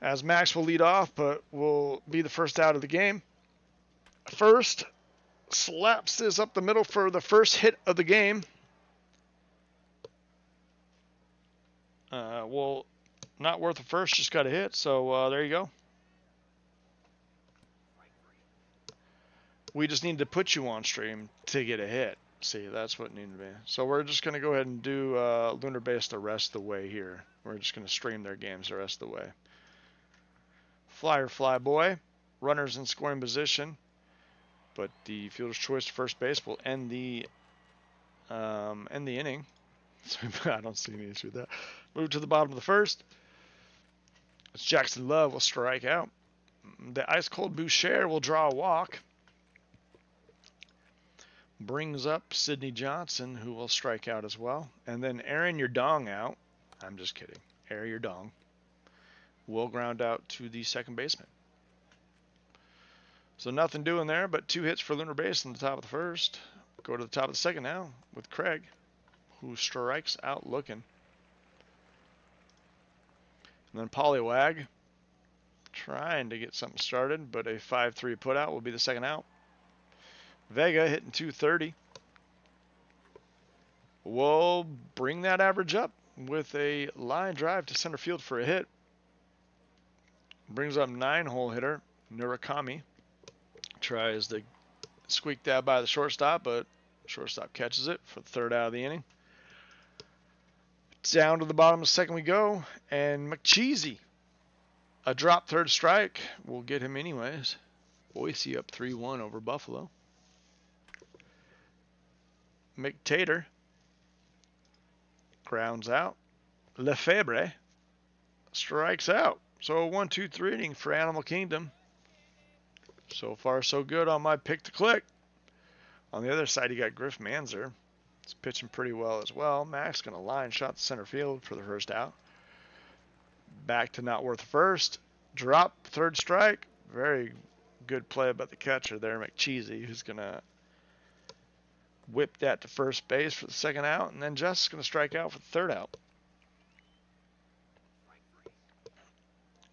As Max will lead off, but will be the first out of the game. First, slaps this up the middle for the first hit of the game. Well, not worth a first, just got a hit, so there you go. We just need to put you on stream to get a hit. See, that's what needed to be. So we're just going to go ahead and do Lunar Base the rest of the way here. We're just going to stream their games the rest of the way. Flyer Fly Boy, runners in scoring position, but the fielder's choice to first base will end the inning. So I don't see any issue with that. Move to the bottom of the first. It's Jackson Love will strike out. The ice cold Boucher will draw a walk. Brings up Sidney Johnson, who will strike out as well. And then Aaron Your Dong out. I'm just kidding. Aaron Your Dong will ground out to the second baseman. So nothing doing there, but 2 hits for Lunar Base on the top of the first. Go to the top of the second now with Craig, who strikes out looking. And then Pollywag trying to get something started, but a 5-3 putout will be the second out. Vega hitting 230. We'll bring that average up with a line drive to center field for a hit. Brings up 9-hole hitter Murakami. Tries to squeak that by the shortstop, but shortstop catches it for the third out of the inning. Down to the bottom of the second we go, and McCheesy, a drop third strike, will get him anyways. Boise up 3-1 over Buffalo. McTater grounds out. Lefebvre strikes out. So a 1-2-3 inning for Animal Kingdom. So far, so good on my pick to click. On the other side, you got Griff Manzer. He's pitching pretty well as well. Max going to line shot to center field for the first out. Back to not worth first. Drop third strike. Very good play by the catcher there, McCheesy, who's going to whip that to first base for the second out, and then Jess is going to strike out for the third out.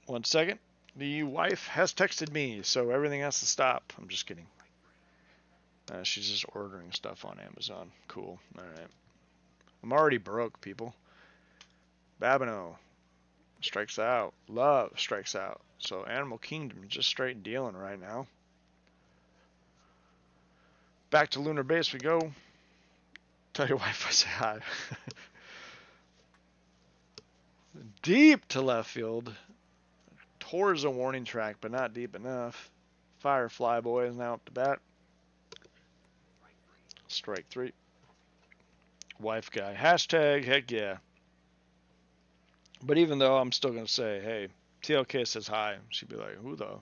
1 second. The wife has texted me, so everything has to stop. I'm just kidding. She's just ordering stuff on Amazon. Cool. All right. I'm already broke, people. Babineau strikes out. Love strikes out. So Animal Kingdom just straight dealing right now. Back to lunar base we go. Tell your wife I say hi. Deep to left field. Towards a warning track, but not deep enough. Firefly boy is now up to bat. Strike 3. Wife guy. Hashtag heck yeah. But even though I'm still going to say, hey, TLK says hi, she'd be like, who the?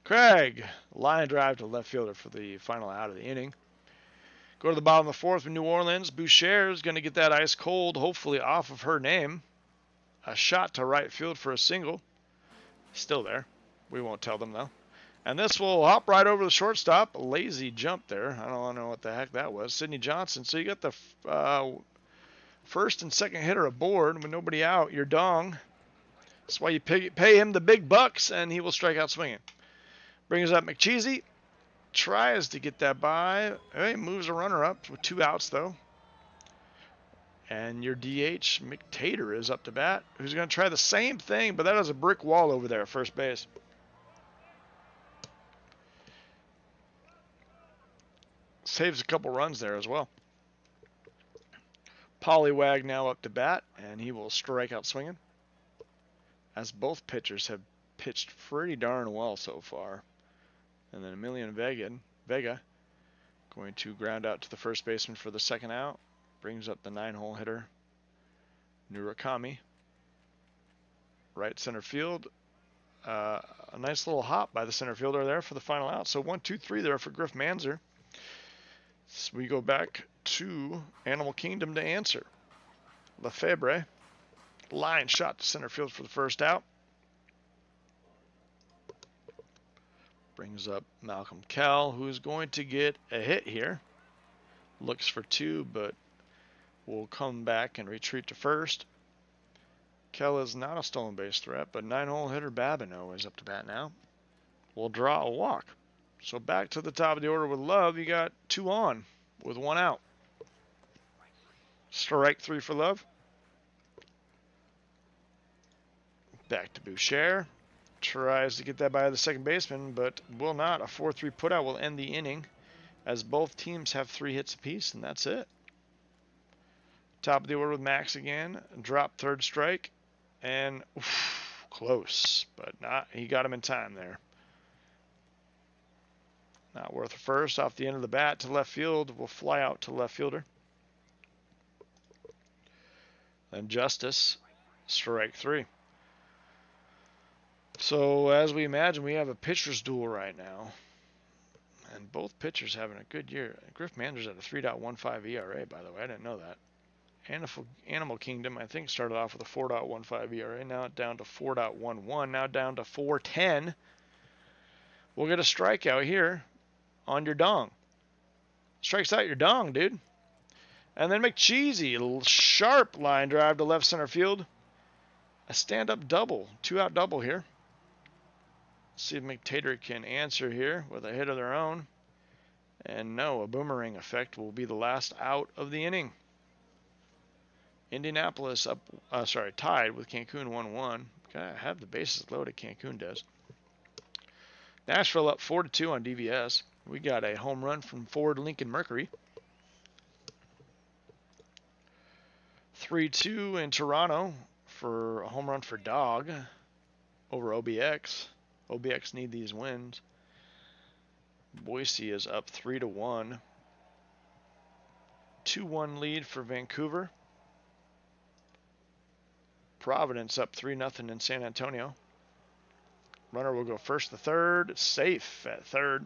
Craig. Line drive to left fielder for the final out of the inning. Go to the bottom of the 4th with New Orleans. Boucher is going to get that ice cold, hopefully off of her name. A shot to right field for a single. Still there. We won't tell them, though. And this will hop right over the shortstop. A lazy jump there. I don't know what the heck that was. Sidney Johnson. So you got the first and second hitter aboard with nobody out. Your dong. That's why you pay him the big bucks, and he will strike out swinging. Brings up McCheesy. Tries to get that by. He moves a runner up with 2 outs, though. And your DH, McTater, is up to bat. Who's going to try the same thing, but that has a brick wall over there at first base. Saves a couple runs there as well. Pollywag now up to bat, and he will strike out swinging. As both pitchers have pitched pretty darn well so far. And then Emilian Vega going to ground out to the first baseman for the second out. Brings up the 9-hole hitter, Murakami. Right center field. A nice little hop by the center fielder there for the final out. So 1-2-3 there for Griff Manzer. So we go back to Animal Kingdom to answer. Lefebvre. Line shot to center field for the first out. Brings up Malcolm Kell, who is going to get a hit here. Looks for 2, but will come back and retreat to first. Kell is not a stolen base threat, but 9-hole hitter Babineau is up to bat now. We'll draw a walk. So back to the top of the order with Love. You got 2 on with 1 out. Strike 3 for Love. Back to Boucher. Tries to get that by the second baseman, but will not. A 4-3 putout will end the inning, as both teams have 3 hits apiece, and that's it. Top of the order with Max again. Drop third strike, and close, but not. He got him in time there. Not worth a first. Off the end of the bat to left field. Will fly out to left fielder. Then Justice. Strike 3. So, as we imagine, we have a pitcher's duel right now. And both pitchers having a good year. Griff Mander's at a 3.15 ERA, by the way. I didn't know that. Animal Kingdom, I think, started off with a 4.15 ERA. Now down to 4.11. Now down to 4.10. We'll get a strikeout here on your dong. Strikes out your dong, dude. And then McCheesy, a little sharp line drive to left center field. A stand-up double. 2-out double here. See if McTater can answer here with a hit of their own. And no, a boomerang effect will be the last out of the inning. Indianapolis tied with Cancun 1-1. Gotta have the bases loaded, Cancun does. Nashville up 4-2 on DVS. We got a home run from Ford Lincoln Mercury. 3-2 in Toronto for a home run for Dog over OBX. OBX need these wins. Boise is up 3-1. 2-1 lead for Vancouver. Providence up 3-0 in San Antonio. Runner will go first to third. Safe at third.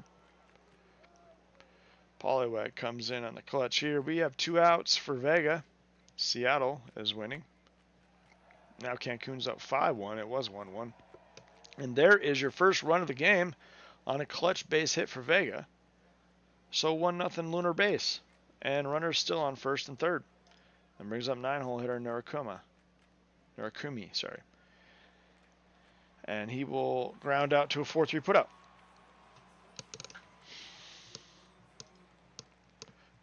Pollywag comes in on the clutch here. We have 2 outs for Vega. Seattle is winning. Now Cancun's up 5-1. It was 1-1. And there is your first run of the game on a clutch base hit for Vega. So 1-0 lunar base. And runner's still on first and third. And brings up 9-hole hitter Narakumi, sorry. And he will ground out to a 4-3 putout.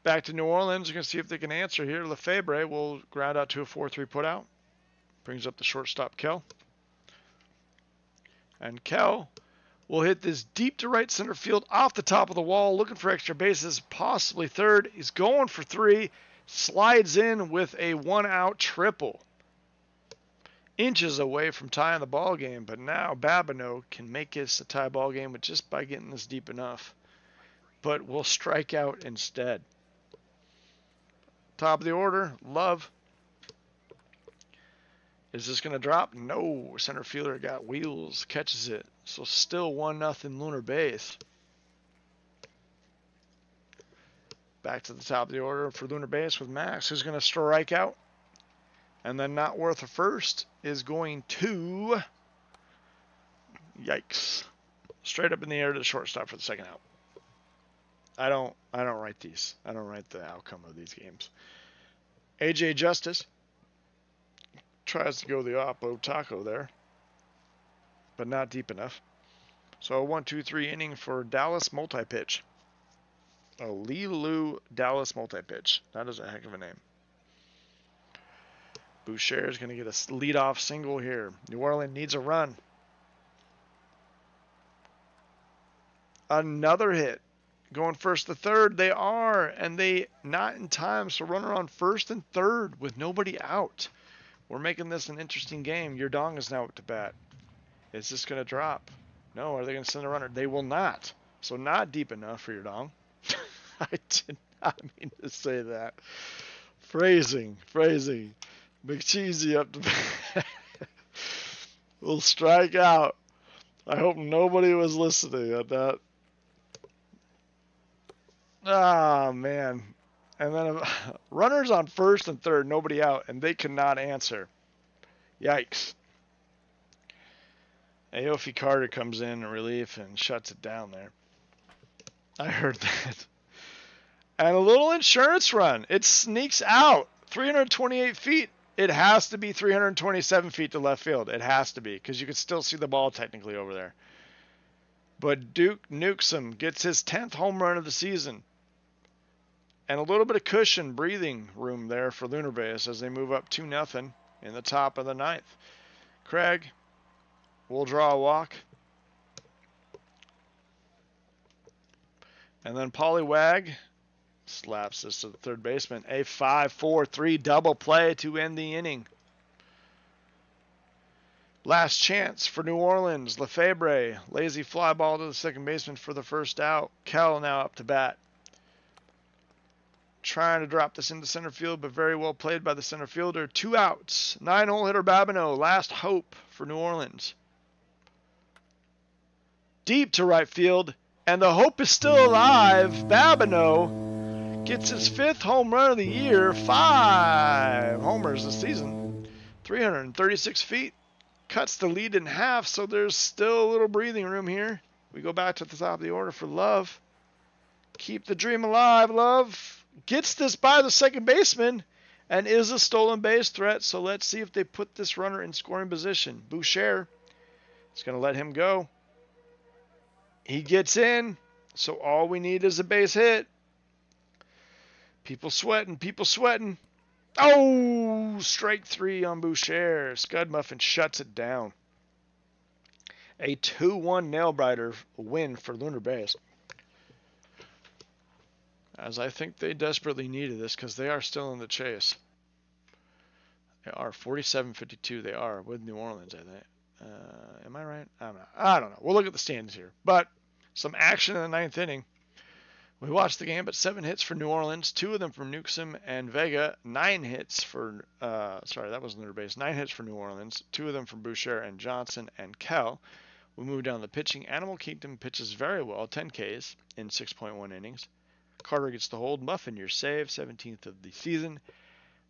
Back to New Orleans. We're going to see if they can answer here. Lefebvre will ground out to a 4-3 putout. Brings up the shortstop, Kel. And Kel will hit this deep to right center field off the top of the wall, looking for extra bases, possibly third. He's going for 3. Slides in with a 1-out triple. Inches away from tying the ball game, but now Babineau can make this a tie ball game just by getting this deep enough. But will strike out instead. Top of the order, Love. Is this going to drop? No. Center fielder got wheels, catches it. So still 1-0 Lunar Base. Back to the top of the order for Lunar Base with Max, who's going to strike out. And then not worth a first is going to, yikes, straight up in the air to the shortstop for the second out. I don't write these. I don't write the outcome of these games. AJ Justice tries to go the Oppo Taco there, but not deep enough. So a 1-2-3 inning for Dallas multi-pitch. A Lilu Dallas multi-pitch. That is a heck of a name. Boucher is going to get a leadoff single here. New Orleans needs a run. Another hit. Going first to third. They are. And they not in time. So runner on first and third with nobody out. We're making this an interesting game. Your Dong is now up to bat. Is this going to drop? No. Are they going to send a runner? They will not. So not deep enough for your Dong. I did not mean to say that. Phrasing. McCheesy up to bat. Will strike out. I hope nobody was listening at that. Ah, man. And then runners on first and third, nobody out, and they cannot answer. Yikes. Aofi Carter comes in relief and shuts it down there. I heard that. And a little insurance run. It sneaks out. 328 feet. It has to be 327 feet to left field. It has to be, because you can still see the ball technically over there. But Duke Newsom gets his 10th home run of the season. And a little bit of cushion, breathing room there for Lunar Base as they move up 2-0 in the top of the 9th. Craig will draw a walk. And then Polly Wag slaps this to the third baseman. A 5-4-3 double play to end the inning. Last chance for New Orleans. Lefebvre, lazy fly ball to the second baseman for the first out. Kel now up to bat. Trying to drop this into center field, but very well played by the center fielder. 2 outs. 9-hole hitter Babineau. Last hope for New Orleans. Deep to right field, and the hope is still alive. Babineau gets his 5th home run of the year. 5 homers this season. 336 feet. Cuts the lead in half, so there's still a little breathing room here. We go back to the top of the order for Love. Keep the dream alive, Love. Gets this by the second baseman and is a stolen base threat. So let's see if they put this runner in scoring position. Boucher is going to let him go. He gets in. So all we need is a base hit. People sweating. Oh, strike 3 on Boucher. Scud Muffin shuts it down. A 2-1 nail-biter win for Lunar Base. As I think they desperately needed this because they are still in the chase. They are 47-52. They are with New Orleans, I think. Am I right? I don't know. We'll look at the standings here. But some action in the 9th inning. We watched the game, but 7 hits for New Orleans, 2 of them from Newsom and Vega. 9 hits for, that was Lunar Base. 9 hits for New Orleans, 2 of them from Boucher and Johnson and Kel. We move down the pitching. Animal Kingdom pitches very well, 10 Ks in 6.1 innings. Carter gets the hold. Muffin, your save, 17th of the season.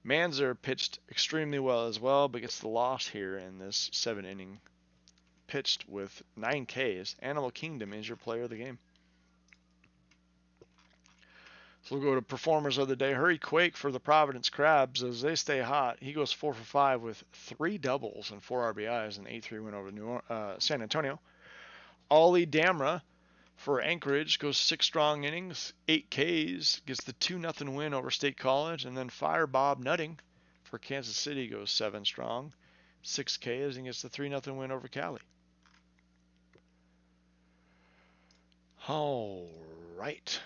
Manzer pitched extremely well as well, but gets the loss here in this 7-inning pitched with 9 Ks. Animal Kingdom is your player of the game. So we'll go to performers of the day. Hurry Quake for the Providence Crabs as they stay hot. He goes 4 for 5 with 3 doubles and 4 RBIs, an 8-3 win over San Antonio. Ollie Damra for Anchorage goes 6 strong innings, 8 Ks, gets the 2-0 win over State College, and then Fire Bob Nutting for Kansas City goes 7 strong. 6K as he gets the 3-0 win over Cali. All right.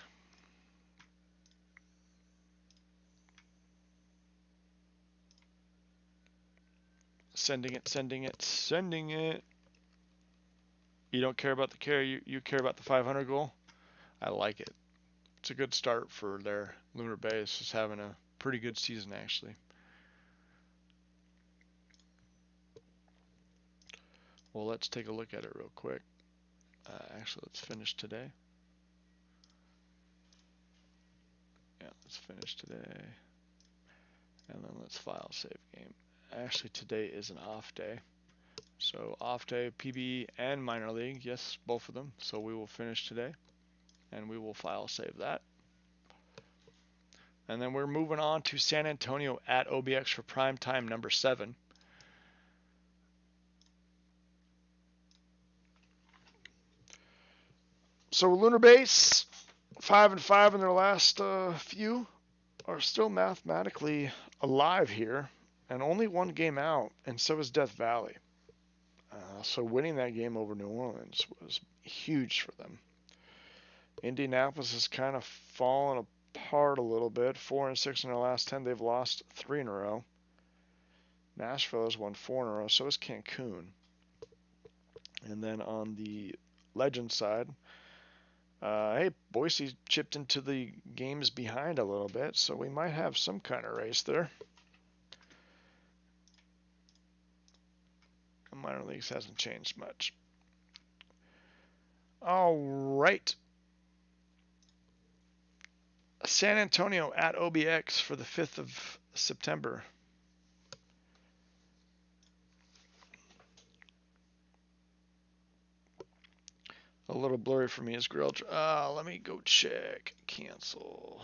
Sending it. You don't care about the carry, you care about the 500 goal? I like it. It's a good start for their Lunar Base. It's having a pretty good season, actually. Well, let's take a look at it real quick. Actually, let's finish today. Yeah, let's finish today. And then let's file save game. Actually, today is an off day. So off day, PB and minor league. Yes, both of them. So we will finish today. And we will file save that. And then we're moving on to San Antonio at OBX for prime time number 7. So Lunar Base, 5-5 in their last few, are still mathematically alive here, and only one game out, and so is Death Valley. So winning that game over New Orleans was huge for them. Indianapolis has kind of fallen apart a little bit. 4-6 in their last 10. They've lost 3 in a row. Nashville has won 4 in a row. So is Cancun. And then on the Legend side, hey, Boise chipped into the games behind a little bit, so we might have some kind of race there. The minor leagues hasn't changed much. All right. San Antonio at OBX for the 5th of September. A little blurry for me is Grill. Let me go check. Cancel.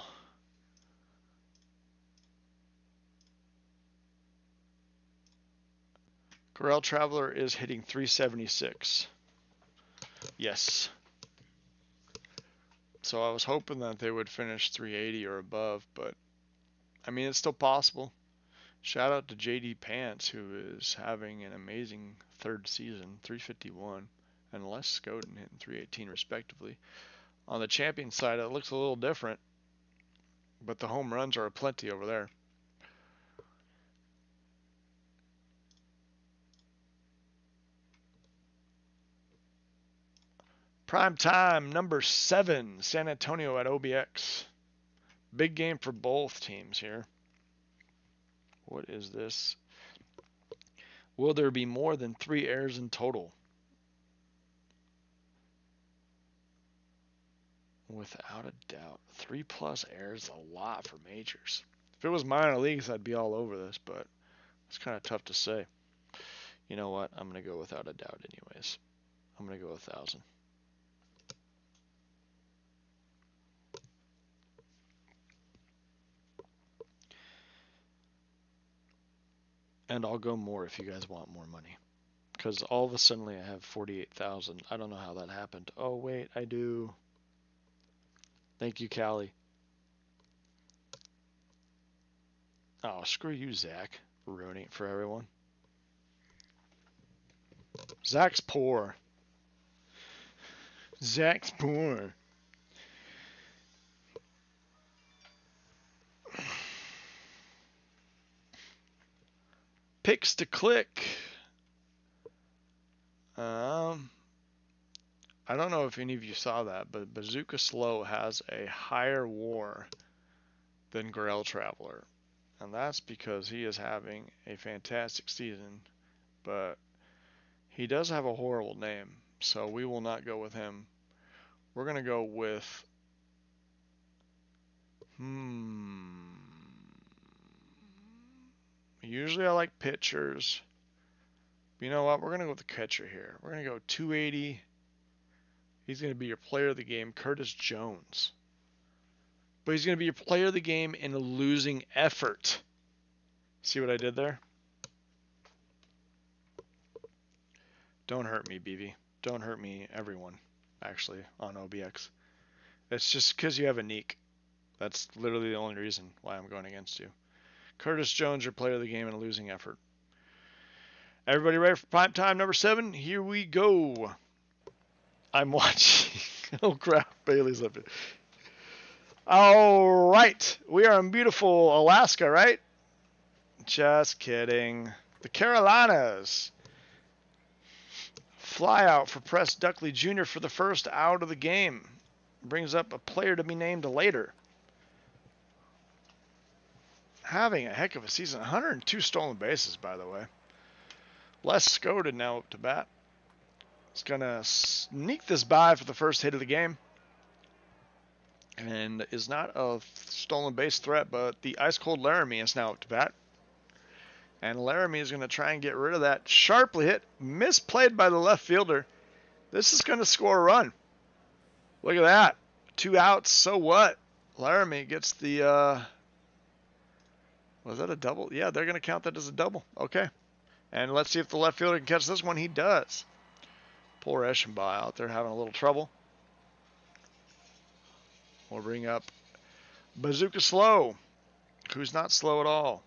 Corel Traveler is hitting 376. Yes. So I was hoping that they would finish 380 or above, but I mean, it's still possible. Shout out to JD Pants, who is having an amazing 3rd season, 351, and Les Scoden hitting 318 respectively. On the champion side, it looks a little different, but the home runs are aplenty over there. Prime time, number 7, San Antonio at OBX. Big game for both teams here. What is this? Will there be more than 3 errors in total? Without a doubt. 3+ errors is a lot for majors. If it was minor leagues, I'd be all over this, but it's kind of tough to say. You know what? I'm going to go without a doubt anyways. I'm going to go 1,000. And I'll go more if you guys want more money. Because all of a sudden I have 48,000. I don't know how that happened. Oh, wait, I do. Thank you, Callie. Oh, screw you, Zach. Ruining it for everyone. Zach's poor. Zach's poor. Picks to click. I don't know if any of you saw that, but Bazooka Slow has a higher WAR than Grail Traveler. And that's because he is having a fantastic season, but he does have a horrible name, so we will not go with him. We're going to go with... Usually I like pitchers. But you know what? We're going to go with the catcher here. We're going to go 280. He's going to be your player of the game, Curtis Jones. But he's going to be your player of the game in a losing effort. See what I did there? Don't hurt me, BB. Don't hurt me, everyone, actually, on OBX. It's just because you have a Neek. That's literally the only reason why I'm going against you. Curtis Jones, your player of the game in a losing effort. Everybody ready for prime time number 7? Here we go. I'm watching. Oh crap, Bailey's up here. All right, we are in beautiful Alaska, right? Just kidding. The Carolinas. Fly out for Press Duckley Jr. for the first out of the game. Brings up a player to be named later. Having a heck of a season. 102 stolen bases, by the way. Les Skoden now up to bat. He's going to sneak this by for the first hit of the game. And is not a stolen base threat, but the ice-cold Laramie is now up to bat. And Laramie is going to try and get rid of that. Sharply hit. Misplayed by the left fielder. This is going to score a run. Look at that. 2 outs, so what? Laramie gets the... was that a double? Yeah, they're going to count that as a double. Okay. And let's see if the left fielder can catch this one. He does. Poor Eschenbach out there having a little trouble. We'll bring up Bazooka Slow, who's not slow at all.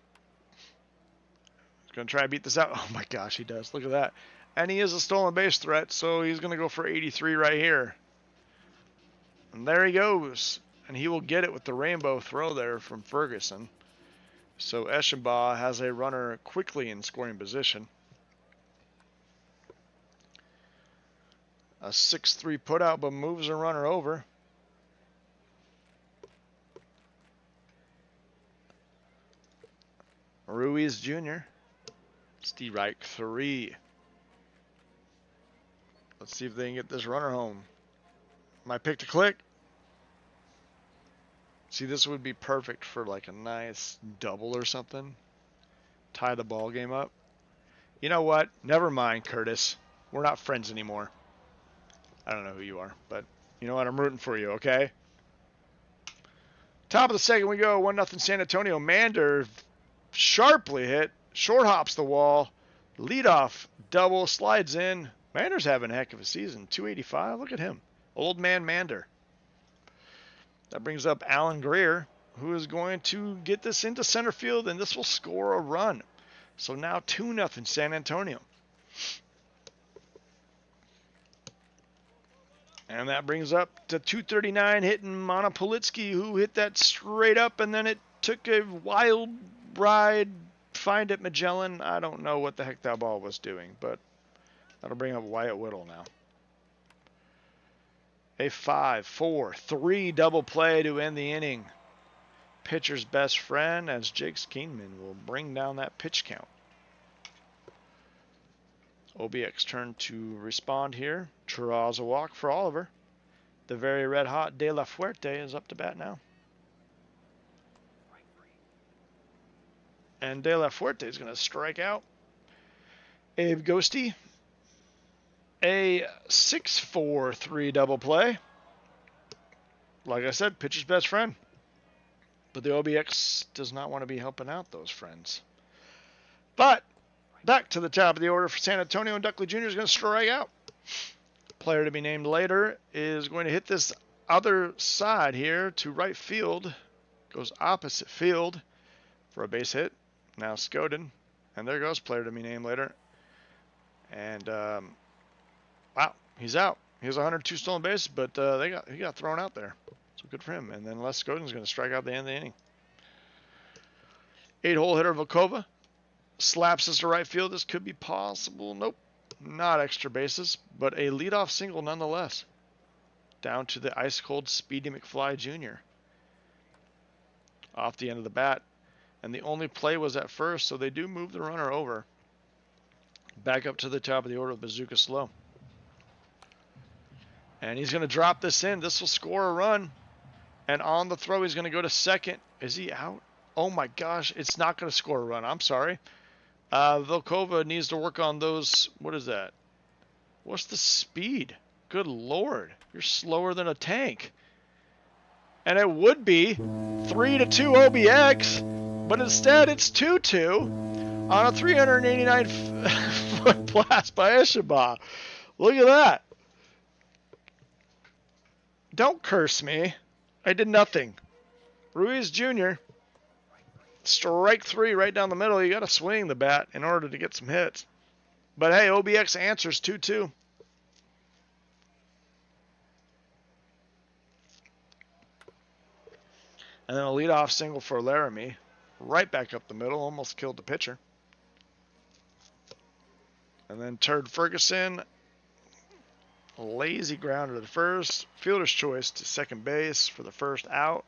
He's going to try to beat this out. Oh my gosh, he does. Look at that. And he is a stolen base threat, so he's going to go for 83 right here. And there he goes. And he will get it with the rainbow throw there from Ferguson. So Eschenbach has a runner quickly in scoring position. A 6-3 putout, but moves a runner over. Ruiz Jr. Strike 3. Let's see if they can get this runner home. My pick to click. See, this would be perfect for like a nice double or something. Tie the ball game up. You know what? Never mind, Curtis. We're not friends anymore. I don't know who you are, but you know what? I'm rooting for you, okay? Top of the second we go. 1-0 San Antonio. Mander sharply hit. Short hops the wall. Leadoff double. Slides in. Mander's having a heck of a season. 285. Look at him. Old man Mander. That brings up Alan Greer, who is going to get this into center field, and this will score a run. So now 2-0 San Antonio. And that brings up to 239 hitting Monopolitsky, who hit that straight up, and then it took a wild ride. Find it, Magellan. I don't know what the heck that ball was doing, but that'll bring up Wyatt Whittle now. A 5-4-3 double play to end the inning. Pitcher's best friend as Jake Keenman will bring down that pitch count. OBX turn to respond here. Draws a walk for Oliver. The very red hot De La Fuerte is up to bat now. And De La Fuerte is going to strike out. Abe Ghosty. A 6-4-3 double play. Like I said, pitcher's best friend. But the OBX does not want to be helping out those friends. But back to the top of the order for San Antonio, and Duckley Jr. is going to strike out. Player to be named later is going to hit this other side here to right field. Goes opposite field for a base hit. Now Skoden. And there goes player to be named later. And wow, he's out. He has 102 stolen bases, but he got thrown out there. So good for him. And then Les Skoden's going to strike out the end of the inning. 8-hole hitter Volkova slaps this to right field. This could be possible. Nope, not extra bases, but a leadoff single nonetheless. Down to the ice-cold Speedy McFly Jr. Off the end of the bat. And the only play was at first, so they do move the runner over. Back up to the top of the order with Bazooka Slow. And he's going to drop this in. This will score a run. And on the throw, he's going to go to second. Is he out? Oh my gosh, it's not going to score a run. I'm sorry. Volkova needs to work on those. What is that? What's the speed? Good Lord. You're slower than a tank. And it would be 3-2 OBX, but instead it's 2-2 on a 389-foot blast by Eschenbach. Look at that. Don't curse me. I did nothing. Ruiz Jr. Strike 3 right down the middle. You got to swing the bat in order to get some hits. But hey, OBX answers 2-2. And then a leadoff single for Laramie. Right back up the middle, almost killed the pitcher. And then Turd Ferguson, lazy grounder to first. Fielder's choice to second base for the first out.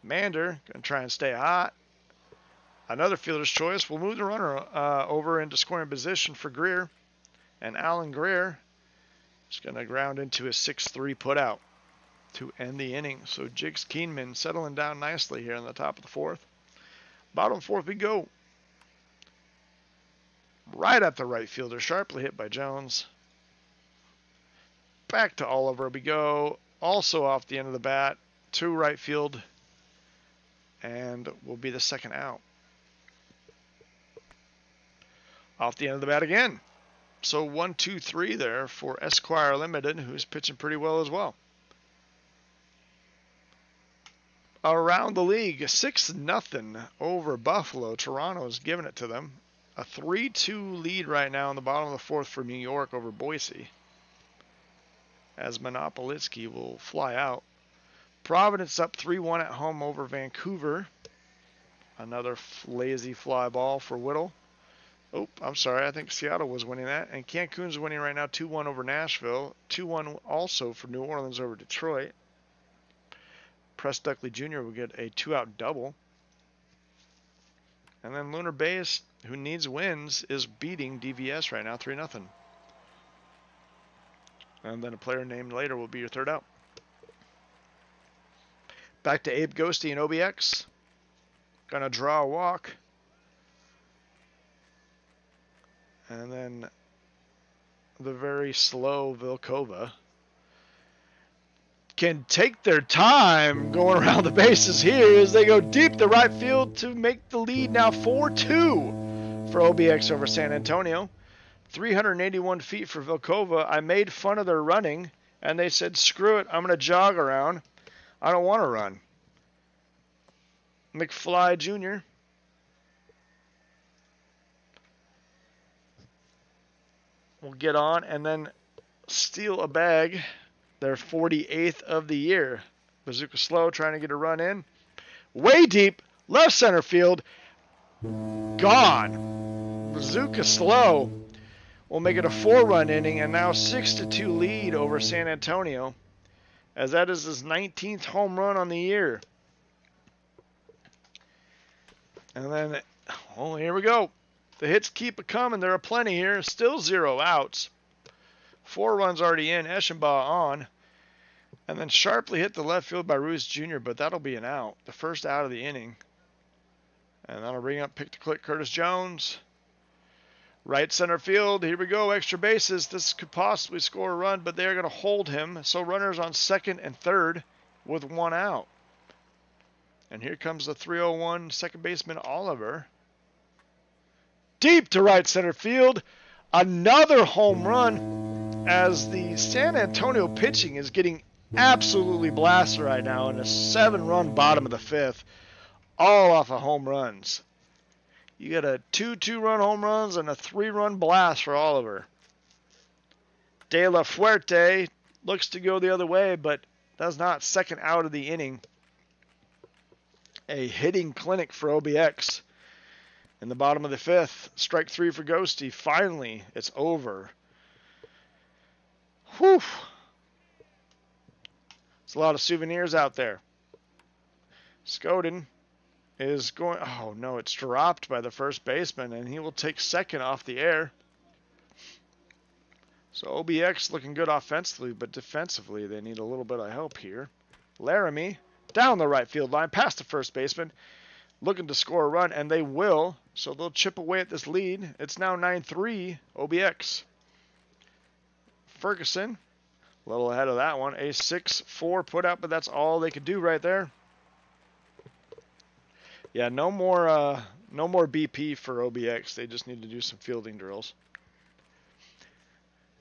Mander going to try and stay hot. Another fielder's choice. We'll move the runner over into scoring position for Greer. And Alan Greer is going to ground into a 6-3 putout to end the inning. So Jigs Keenman settling down nicely here in the top of the fourth. Bottom fourth we go. Right at the right fielder, sharply hit by Jones. Back to Oliver we go. Also off the end of the bat to right field. And will be the second out. Off the end of the bat again. So 1-2-3 there for Esquire Limited, who's pitching pretty well as well. Around the league, 6-0 over Buffalo. Toronto's giving it to them. A 3-2 lead right now in the bottom of the fourth for New York over Boise, as Monopolitsky will fly out. Providence up 3-1 at home over Vancouver. Another lazy fly ball for Whittle. Oh, I'm sorry. I think Seattle was winning that. And Cancun's winning right now 2-1 over Nashville. 2-1 also for New Orleans over Detroit. Press Duckley Jr. will get a 2-out double. And then Lunar Base, who needs wins, is beating DVS right now 3-0. And then a player named later will be your third out. Back to Abe Ghosty and OBX. Gonna draw a walk. And then the very slow Vilkova can take their time going around the bases here as they go deep to right field to make the lead now 4-2 for OBX over San Antonio. 381 feet for Vilkova. I made fun of their running, and they said, screw it, I'm going to jog around. I don't want to run. McFly Jr. will get on and then steal a bag. Their 48th of the year. Bazooka Slow trying to get a run in. Way deep, left center field. Gone. Bazooka Slow will make it a 4-run inning and now 6-2 lead over San Antonio, as that is his 19th home run on the year. And then, oh, here we go. The hits keep coming. There are plenty here. Still 0 outs. 4 runs already in. Eschenbaugh on. And then sharply hit the left field by Ruiz Jr., but that'll be an out. The first out of the inning. And that'll bring up pick to click Curtis Jones. Right center field. Here we go. Extra bases. This could possibly score a run, but they're going to hold him. So runners on second and third with 1 out. And here comes the 301 second baseman Oliver. Deep to right center field. Another home run, as the San Antonio pitching is getting absolutely blasted right now in a 7-run bottom of the 5th, all off of home runs. You got a 2-2-run home runs and a 3-run blast for Oliver. De La Fuerte looks to go the other way, but does not. Second out of the inning. A hitting clinic for OBX. In the bottom of the 5th, strike 3 for Ghosty. Finally, it's over. Whew. There's a lot of souvenirs out there. Skoden is going... Oh, no, it's dropped by the first baseman, and he will take second off the air. So OBX looking good offensively, but defensively they need a little bit of help here. Laramie down the right field line, past the first baseman, looking to score a run, and they will. So they'll chip away at this lead. It's now 9-3 OBX. Ferguson, a little ahead of that one. A 6-4 put out, but that's all they could do right there. Yeah, no more BP for OBX. They just need to do some fielding drills.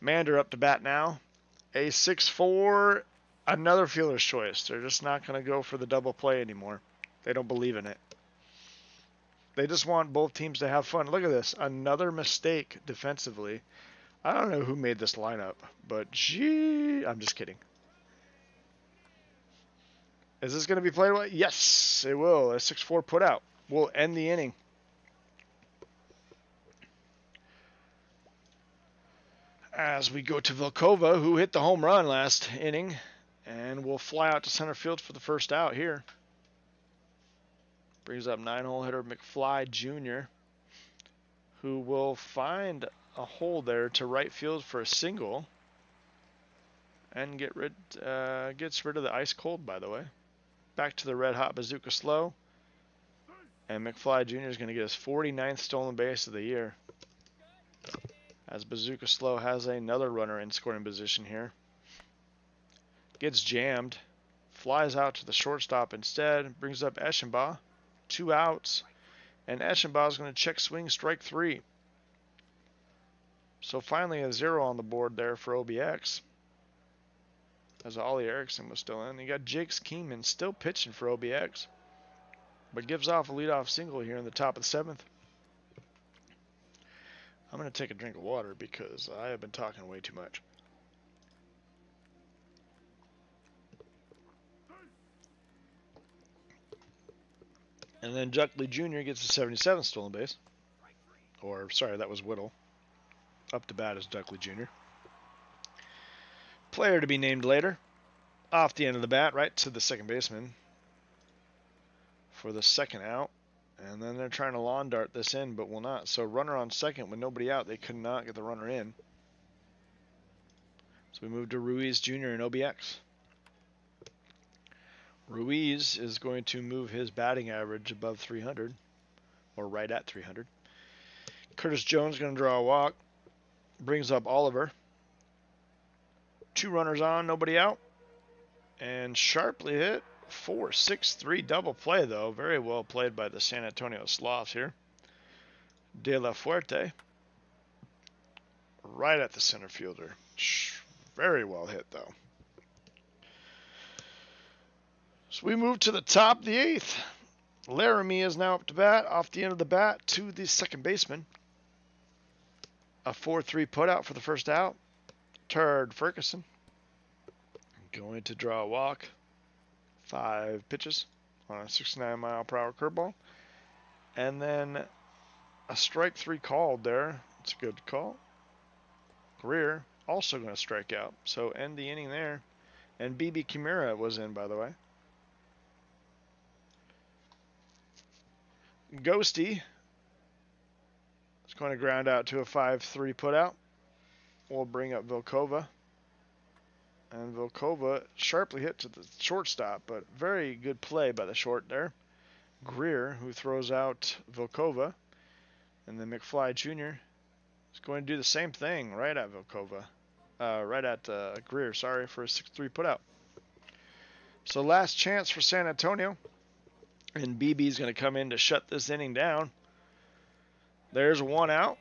Mander up to bat now. A 6-4, another fielder's choice. They're just not going to go for the double play anymore. They don't believe in it. They just want both teams to have fun. Look at this. Another mistake defensively. I don't know who made this lineup, but gee, I'm just kidding. Is this going to be played well? Yes, it will. A 6-4 put out will end the inning. As we go to Vilkova, who hit the home run last inning, and will fly out to center field for the first out here. Brings up 9-hole hitter McFly Jr., who will find a hole there to right field for a single, and gets rid of the ice cold, by the way. Back to the red hot Bazooka Slow, and McFly Jr. is going to get his 49th stolen base of the year. As Bazooka Slow has another runner in scoring position here. Gets jammed, flies out to the shortstop instead, brings up Eschenbach, 2 outs, and Eschenbach is going to check swing strike 3. So finally a 0 on the board there for OBX. As Ollie Erickson was still in. You got Jakes Keenman still pitching for OBX, but gives off a leadoff single here in the top of the 7th. I'm going to take a drink of water because I have been talking way too much. And then Juckley Jr. gets the 77th stolen base. Or, sorry, that was Whittle. Up to bat is Juckley Jr. Player to be named later. Off the end of the bat, right to the second baseman for the second out. And then they're trying to lawn dart this in, but will not. So runner on second with nobody out. They could not get the runner in. So we move to Ruiz Jr. and OBX. Ruiz is going to move his batting average above 300, or right at 300. Curtis Jones going to draw a walk. Brings up Oliver. 2 runners on, nobody out. And sharply hit. 4-6-3 double play, though. Very well played by the San Antonio Sloths here. De La Fuerte. Right at the center fielder. Very well hit, though. So we move to the top of the 8th. Laramie is now up to bat. Off the end of the bat to the second baseman. A 4-3 putout for the first out. Turd Ferguson. Going to draw a walk. 5 pitches on a 69-mile-per-hour curveball. And then a strike 3 called there. It's a good call. Greer also going to strike out. So end the inning there. And BB Kimura was in, by the way. Ghosty is going to ground out to a 5-3 putout. We'll bring up Vilkova. And Vilkova sharply hit to the shortstop, but very good play by the short there. Greer, who throws out Vilkova. And then McFly Jr. is going to do the same thing right at Vilkova. Right at Greer, sorry, for a 6-3 putout. So last chance for San Antonio. And BB is going to come in to shut this inning down. There's 1 out.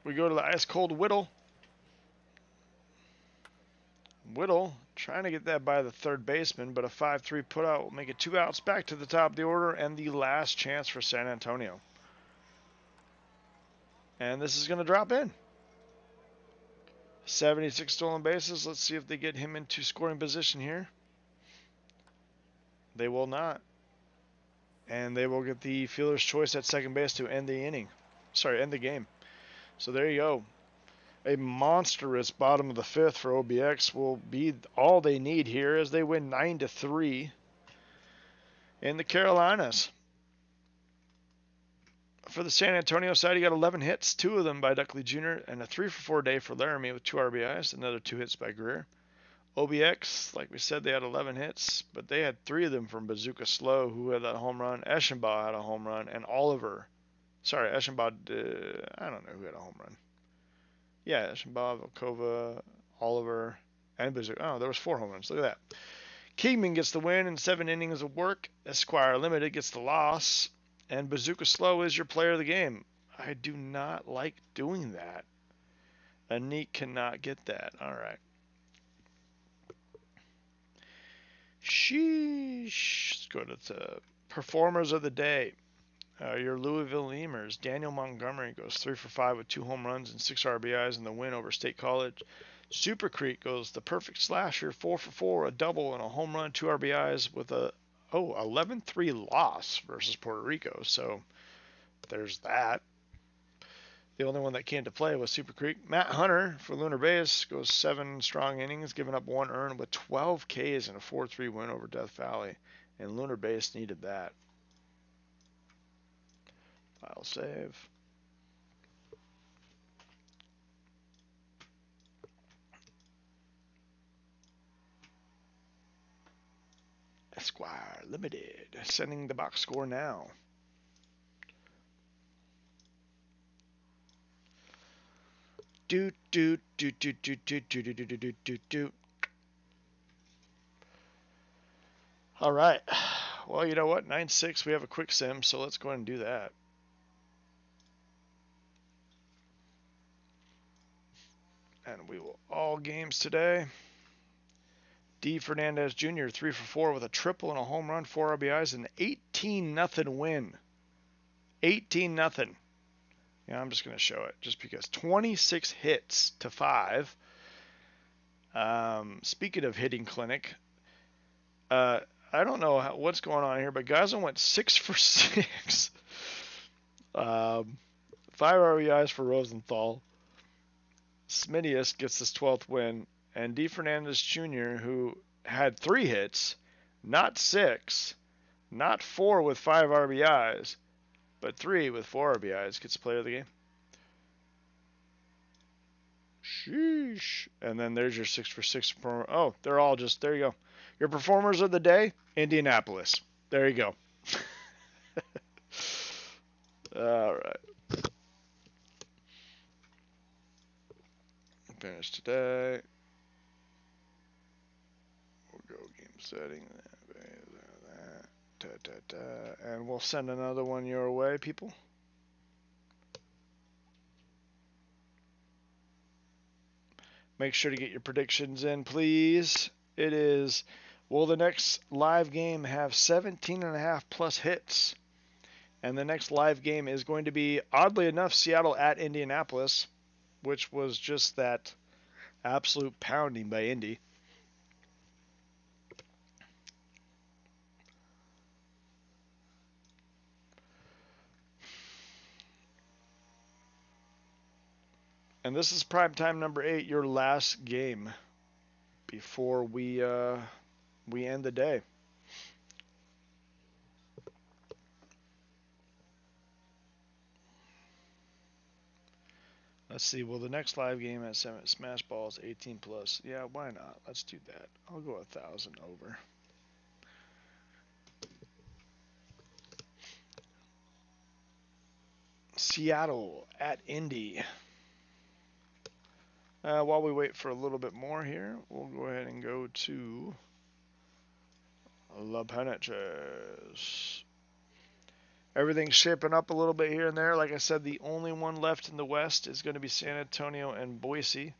We go to the ice-cold Whittle. Whittle trying to get that by the third baseman, but a 5-3 putout will make it 2 outs back to the top of the order and the last chance for San Antonio. And this is going to drop in. 76 stolen bases. Let's see if they get him into scoring position here. They will not. And they will get the fielder's choice at second base to end the inning. Sorry, end the game. So there you go. A monstrous bottom of the 5th for OBX will be all they need here as they win 9-3 in the Carolinas. For the San Antonio side, he got 11 hits, 2 of them by Duckley Jr., and a 3-for-4 day for Laramie with 2 RBIs, another 2 hits by Greer. OBX, like we said, they had 11 hits, but they had 3 of them from Bazooka Slow, who had that home run. Eschenbach had a home run, and Oliver. Sorry, Eschenbach, I don't know who had a home run. Yeah, Eschenbach, Vilkova, Oliver, and Bazooka. Oh, there was 4 home runs. Look at that. Kingman gets the win in 7 innings of work. Esquire Limited gets the loss. And Bazooka Slow is your player of the game. I do not like doing that. Anik cannot get that. All right. Sheesh. Let's go to the performers of the day. Your Louisville Lemurs, Daniel Montgomery goes 3 for 5 with 2 home runs and 6 RBIs in the win over State College. Super Creek goes the perfect slasher, 4 for 4, a double and a home run, 2 RBIs with a 11-3 loss versus Puerto Rico. So there's that. The only one that came to play was Super Creek. Matt Hunter for Lunar Base goes 7 strong innings, giving up 1 earned with 12 Ks and a 4-3 win over Death Valley. And Lunar Base needed that. File save. Esquire Limited. Sending the box score now. Do do do do do do do do do do do do. All right. Well, you know what? 9-6. We have a quick sim, so let's go ahead and do that. And we will all games today. D. Fernandez Jr. 3 for 4 with a triple and a home run, 4 RBIs, and 18-0 win. 18-0. Yeah, I'm just going to show it just because. 26 hits to 5. Speaking of hitting clinic, I don't know what's going on here, but Gaza went 6 for 6. 5 RBIs for Rosenthal. Smidius gets his 12th win, and D. Fernandez Jr., who had 3 hits, not 6, not 4 with 5 RBIs, but 3 with 4 RBIs, gets player of the game. Sheesh. And then there's your 6 for 6 performer. Oh, they're all just, there you go. Your performers of the day, Indianapolis. There you go. All right. Finish today. We'll go game setting. And we'll send another one your way, people. Make sure to get your predictions in, please. It is, will the next live game have 17.5 plus hits? And the next live game is going to be, oddly enough, Seattle at Indianapolis, which was just that absolute pounding by Indy. And this is primetime number 8, your last game before we end the day. Let's see. Will the next live game at Smash Balls 18 plus? Yeah, why not? Let's do that. I'll go 1,000 over. Seattle at Indy. While we wait for a little bit more here, we'll go ahead and go to La Penetres. Everything's shaping up a little bit here and there. Like I said, the only one left in the West is going to be San Antonio and Boise.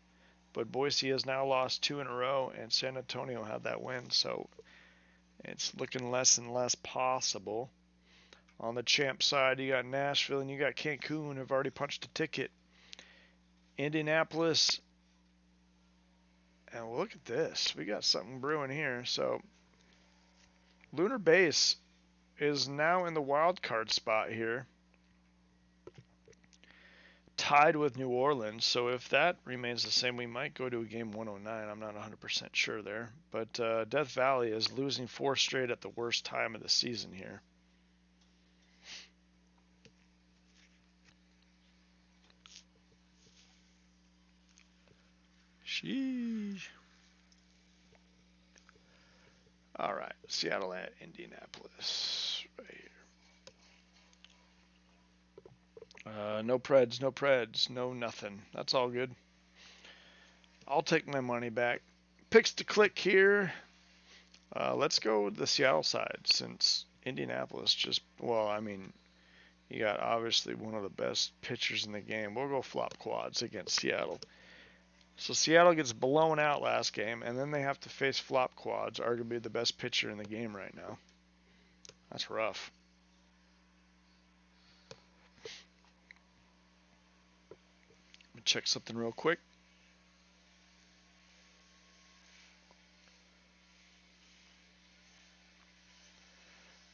But Boise has now lost 2 in a row, and San Antonio had that win. So it's looking less and less possible. On the champ side, you got Nashville and you got Cancun have already punched a ticket. Indianapolis. And look at this. We got something brewing here. So Lunar Base is now in the wild card spot here, tied with New Orleans. So if that remains the same, we might go to a game 109. I'm not 100% sure there. But Death Valley is losing 4 straight at the worst time of the season here. Sheesh. All right, Seattle at Indianapolis, right here. No Preds, no nothing. That's all good. I'll take my money back. Picks to click here. Let's go with the Seattle side since Indianapolis just, well, I mean, you got obviously one of the best pitchers in the game. We'll go flop quads against Seattle. So Seattle gets blown out last game, and then they have to face flop quads, arguably the best pitcher in the game right now. That's rough. check something real quick.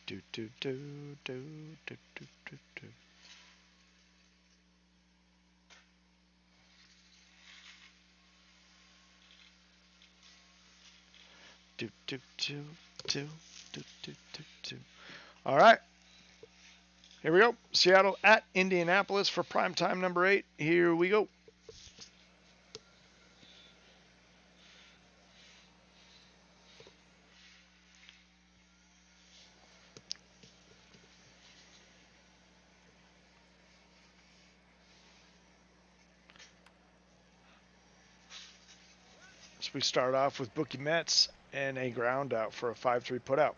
Do do do do do do do do. Do do do do do do do do. All right. Here we go. Seattle at Indianapolis for primetime number 8. Here we go. So we start off with Bookie Mets and a ground out for a 5-3 putout.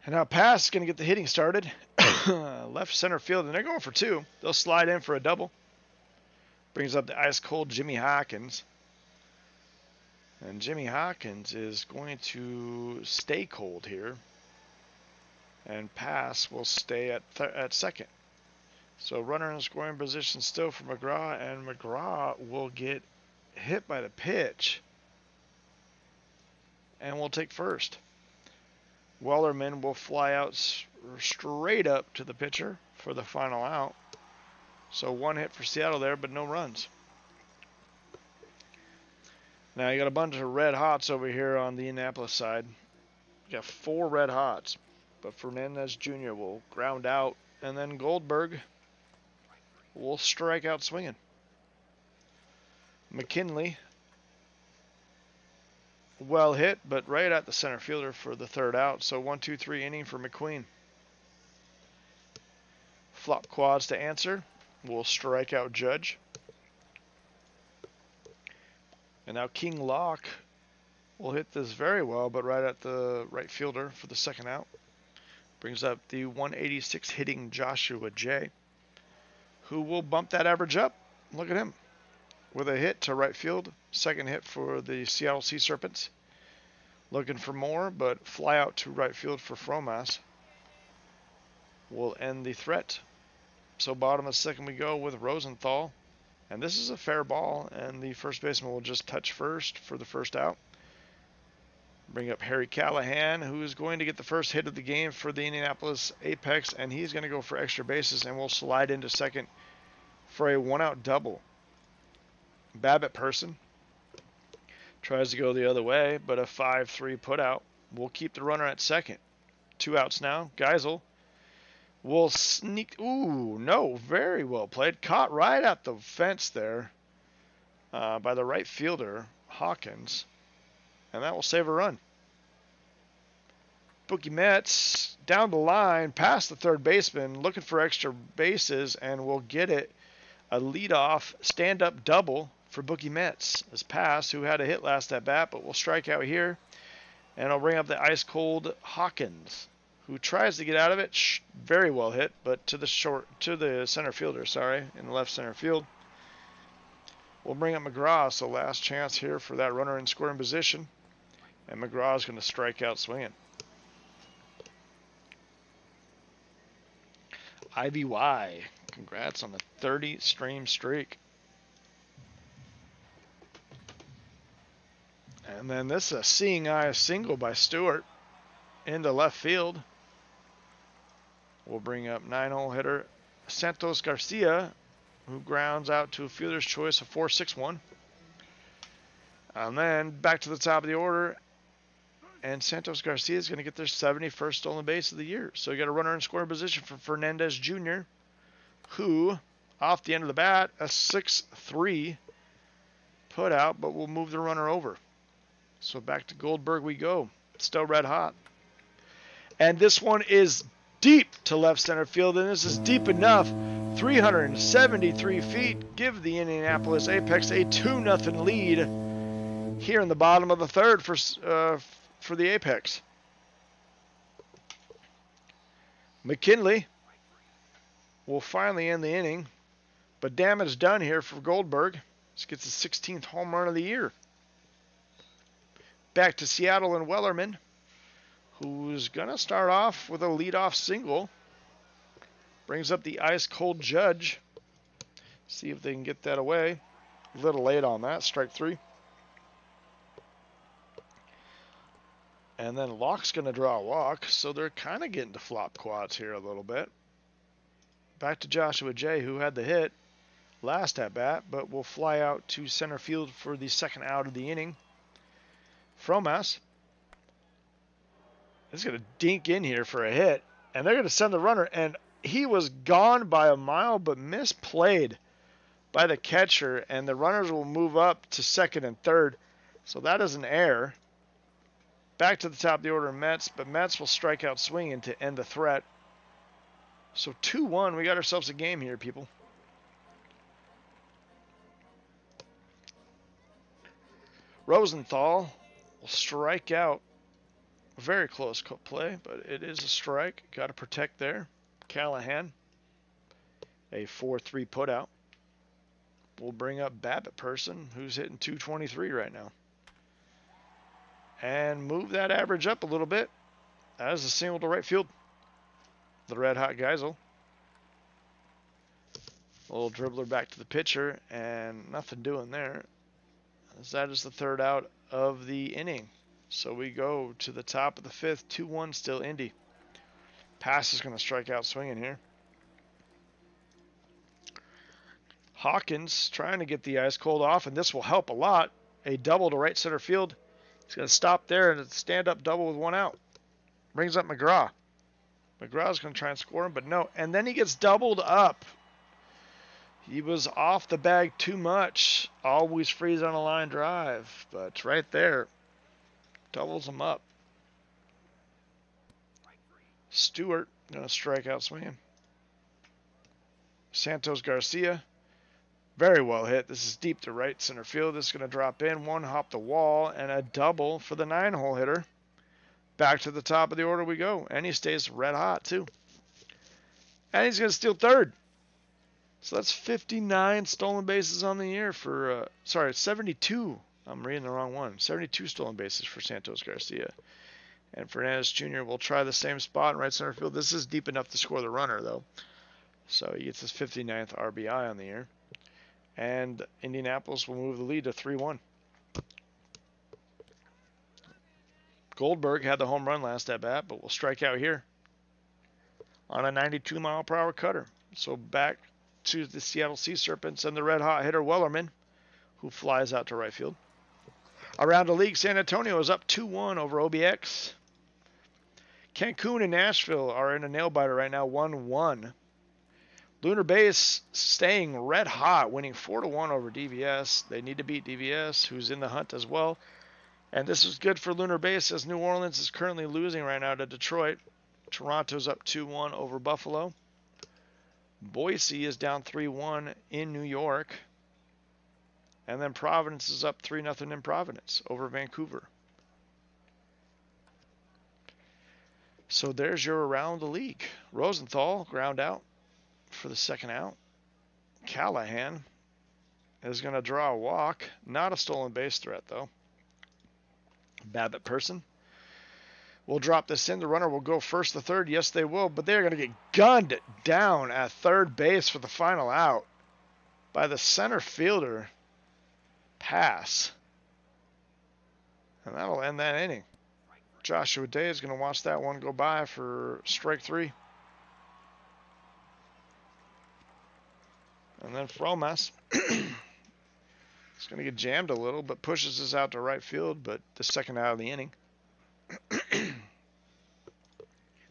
And now pass is going to get the hitting started. Left center field, and they're going for 2. They'll slide in for a double. Brings up the ice-cold Jimmy Hawkins. And Jimmy Hawkins is going to stay cold here. And pass will stay at second. So runner in scoring position still for McGraw, and McGraw will get hit by the pitch. And we'll take first. Wellerman will fly out straight up to the pitcher for the final out. So 1 hit for Seattle there, but no runs. Now you got a bunch of red hots over here on the Indianapolis side. You got 4 red hots, but Fernandez Jr. will ground out, and then Goldberg will strike out swinging. McKinley, well hit, but right at the center fielder for the 3rd out. So 1-2-3 inning for McQueen. Flop quads to answer. We'll strike out Judge. And now King Locke will hit this very well, but right at the right fielder for the 2nd out. Brings up the 186 hitting Joshua J, who will bump that average up. Look at him. With a hit to right field. 2nd hit for the Seattle Sea Serpents. Looking for more, but fly out to right field for Fromas will end the threat. So bottom of the 2nd we go with Rosenthal. And this is a fair ball, and the first baseman will just touch first for the 1st out. Bring up Harry Callahan, who is going to get the first hit of the game for the Indianapolis Apex, and he's going to go for extra bases, and we'll slide into 2nd for a 1-out double. Babbitt Person tries to go the other way, but a 5-3 putout. We'll keep the runner at 2nd. 2 outs now. Geisel will sneak. Ooh, no, very well played. Caught right at the fence there by the right fielder, Hawkins, and that will save a run. Bookie Mets down the line, past the 3rd baseman, looking for extra bases, and will get it. A leadoff stand-up double for Bookie Mets. His pass, who had a hit last at bat, but will strike out here. And I'll bring up the ice-cold Hawkins, who tries to get out of it. Very well hit, but to the center fielder, in the left center field. We'll bring up McGraw, so last chance here for that runner in scoring position. And McGraw is going to strike out swinging. IVY, congrats on the 30-stream streak. And then this is a seeing eye single by Stewart into left field. We'll bring up 9-hole hitter Santos Garcia, who grounds out to a fielder's choice of 4-6-1. And then back to the top of the order, and Santos Garcia is going to get their 71st stolen base of the year. So you got a runner in scoring position for Fernandez Jr., who, off the end of the bat, a 6-3 put out, but will move the runner over. So back to Goldberg we go. Still red hot. And this one is deep to left center field, and this is deep enough. 373 feet. Give the Indianapolis Apex a 2-0 lead here in the bottom of the 3rd for the Apex. McKinley will finally end the inning, but damage done here for Goldberg. This gets his 16th home run of the year. Back to Seattle and Wellerman, who's going to start off with a leadoff single. Brings up the ice-cold Judge. See if they can get that away. A little late on that. Strike 3. And then Locke's going to draw a walk, so they're kind of getting to flop quads here a little bit. Back to BazookaJoe, who had the hit last at bat, but will fly out to center field for the second out of the inning. Fromas is going to dink in here for a hit, and they're going to send the runner, and he was gone by a mile, but misplayed by the catcher, and the runners will move up to second and third. So that is an error. Back to the top of the order, Mets, but Mets will strike out swinging to end the threat. So 2-1, we got ourselves a game here, people. Rosenthal will strike out. Very close play, but it is a strike. Got to protect there. Callahan, a 4-3 putout. We'll bring up Babbitt Person, who's hitting 223 right now. And move that average up a little bit. That is a single to right field. The red hot Geisel. A little dribbler back to the pitcher, and nothing doing there. As that is the third out of the inning. So we go to the top of the fifth, 2-1 still Indy. Pass is going to strike out swinging here. Hawkins trying to get the ice cold off, and this will help a lot. A double to right center field. He's going to stop there and stand up double with one out. Brings up McGraw. McGraw's going to try and score him, but no. And then he gets doubled up. He was off the bag too much. Always freeze on a line drive, but right there, doubles him up. Stewart going to strike out swinging. Santos Garcia, very well hit. This is deep to right center field. This is going to drop in. One hop the wall and a double for the 9-hole hitter. Back to the top of the order we go. And he stays red hot too. And he's going to steal third. So that's 59 stolen bases on the year for, 72. I'm reading the wrong one. 72 stolen bases for Santos Garcia. And Fernandez Jr. will try the same spot in right center field. This is deep enough to score the runner, though. So he gets his 59th RBI on the year. And Indianapolis will move the lead to 3-1. Goldberg had the home run last at bat, but will strike out here on a 92-mile-per-hour cutter. So back to the Seattle Sea Serpents and the red-hot hitter Wellerman, who flies out to right field. Around the league, San Antonio is up 2-1 over OBX. Cancun and Nashville are in a nail-biter right now, 1-1. Lunar Base staying red hot, winning 4-1 over DVS. They need to beat DVS, who's in the hunt as well. And this is good for Lunar Base, as New Orleans is currently losing right now to Detroit. Toronto's up 2-1 over Buffalo. Boise is down 3-1 in New York. And then Providence is up 3-0 in Providence over Vancouver. So there's your around the league. Rosenthal, ground out for the second out. Callahan is going to draw a walk. Not a stolen base threat, though. Babbitt Person will drop this in. The runner will go first to third. Yes, they will, but they're going to get gunned down at third base for the final out by the center fielder pass. And that'll end that inning. Joshua Day is going to watch that one go by for strike 3. And then Fromas is going to get jammed a little, but pushes this out to right field, but the second out of the inning.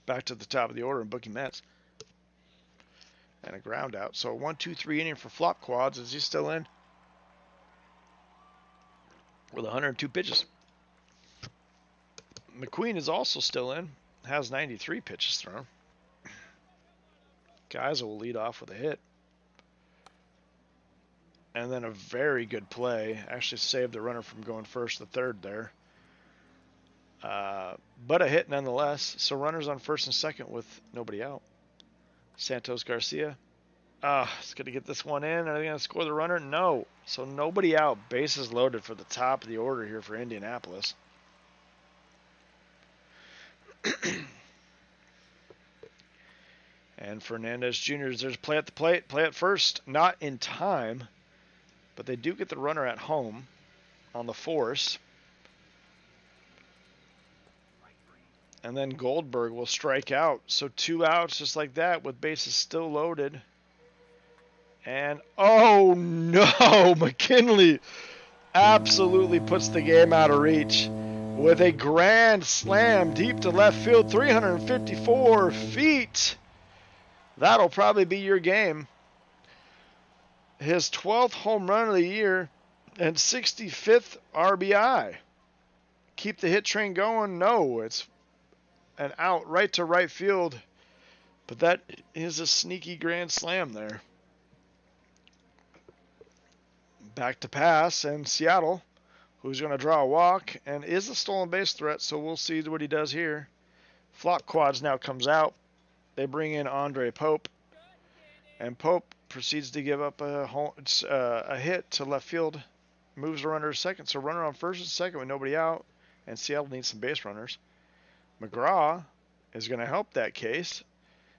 Back to the top of the order in Bookie Mets. And a ground out. So a 1-2-3 inning for flop quads. Is he still in? With 102 pitches. McQueen is also still in. Has 93 pitches thrown. Guys will lead off with a hit. And then a very good play. Actually saved the runner from going first to third there. But a hit nonetheless. So runners on first and second with nobody out. Santos Garcia. It's going to get this one in. Are they going to score the runner? No. So nobody out. Bases loaded for the top of the order here for Indianapolis. And Fernandez Jr. There's play at the plate, play at first, not in time, but they do get the runner at home on the force. And then Goldberg will strike out. So 2 outs just like that with bases still loaded. And, oh no, McKinley absolutely puts the game out of reach with a grand slam deep to left field, 354 feet. That'll probably be your game. His 12th home run of the year and 65th RBI. Keep the hit train going? No, it's an out right to right field. But that is a sneaky grand slam there. Back to pass, and Seattle, who's going to draw a walk and is a stolen base threat, so we'll see what he does here. Flop quads now comes out. They bring in Andre Pope, and Pope proceeds to give up a hit to left field, moves the runner to second, so runner on first and second with nobody out, and Seattle needs some base runners. McGraw is going to help that case.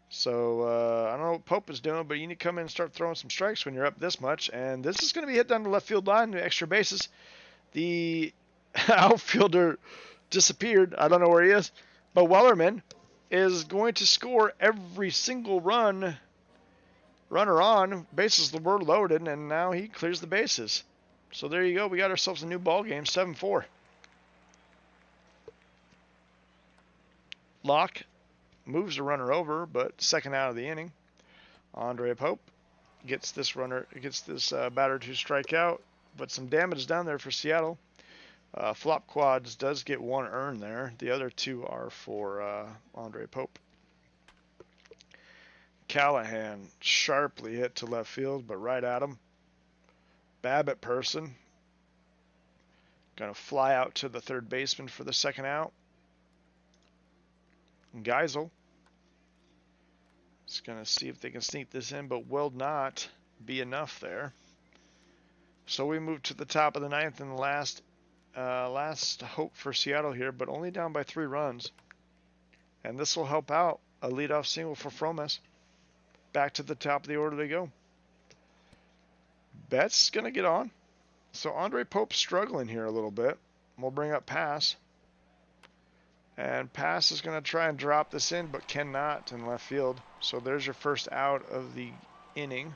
So I don't know what Pope is doing, but you need to come in and start throwing some strikes when you're up this much. And this is going to be hit down the left field line, the extra bases. The outfielder disappeared. I don't know where he is. But Wellerman is going to score every single runner on. Bases were loaded, and now he clears the bases. So there you go. We got ourselves a new ball game, 7-4. Locke moves the runner over, but second out of the inning. Andre Pope gets this batter to strike out, but some damage down there for Seattle. Flop quads does get 1 earned there. The other 2 are for Andre Pope. Callahan sharply hit to left field, but right at him. Babbitt person gonna fly out to the third baseman for the second out. Geisel is going to see if they can sneak this in, but will not be enough there. So we move to the top of the ninth and the last hope for Seattle here, but only down by 3 runs. And this will help out a leadoff single for Fromes. Back to the top of the order they go. Betts going to get on. So Andre Pope's struggling here a little bit. We'll bring up Pass. And Pass is going to try and drop this in, but cannot in left field. So there's your first out of the inning.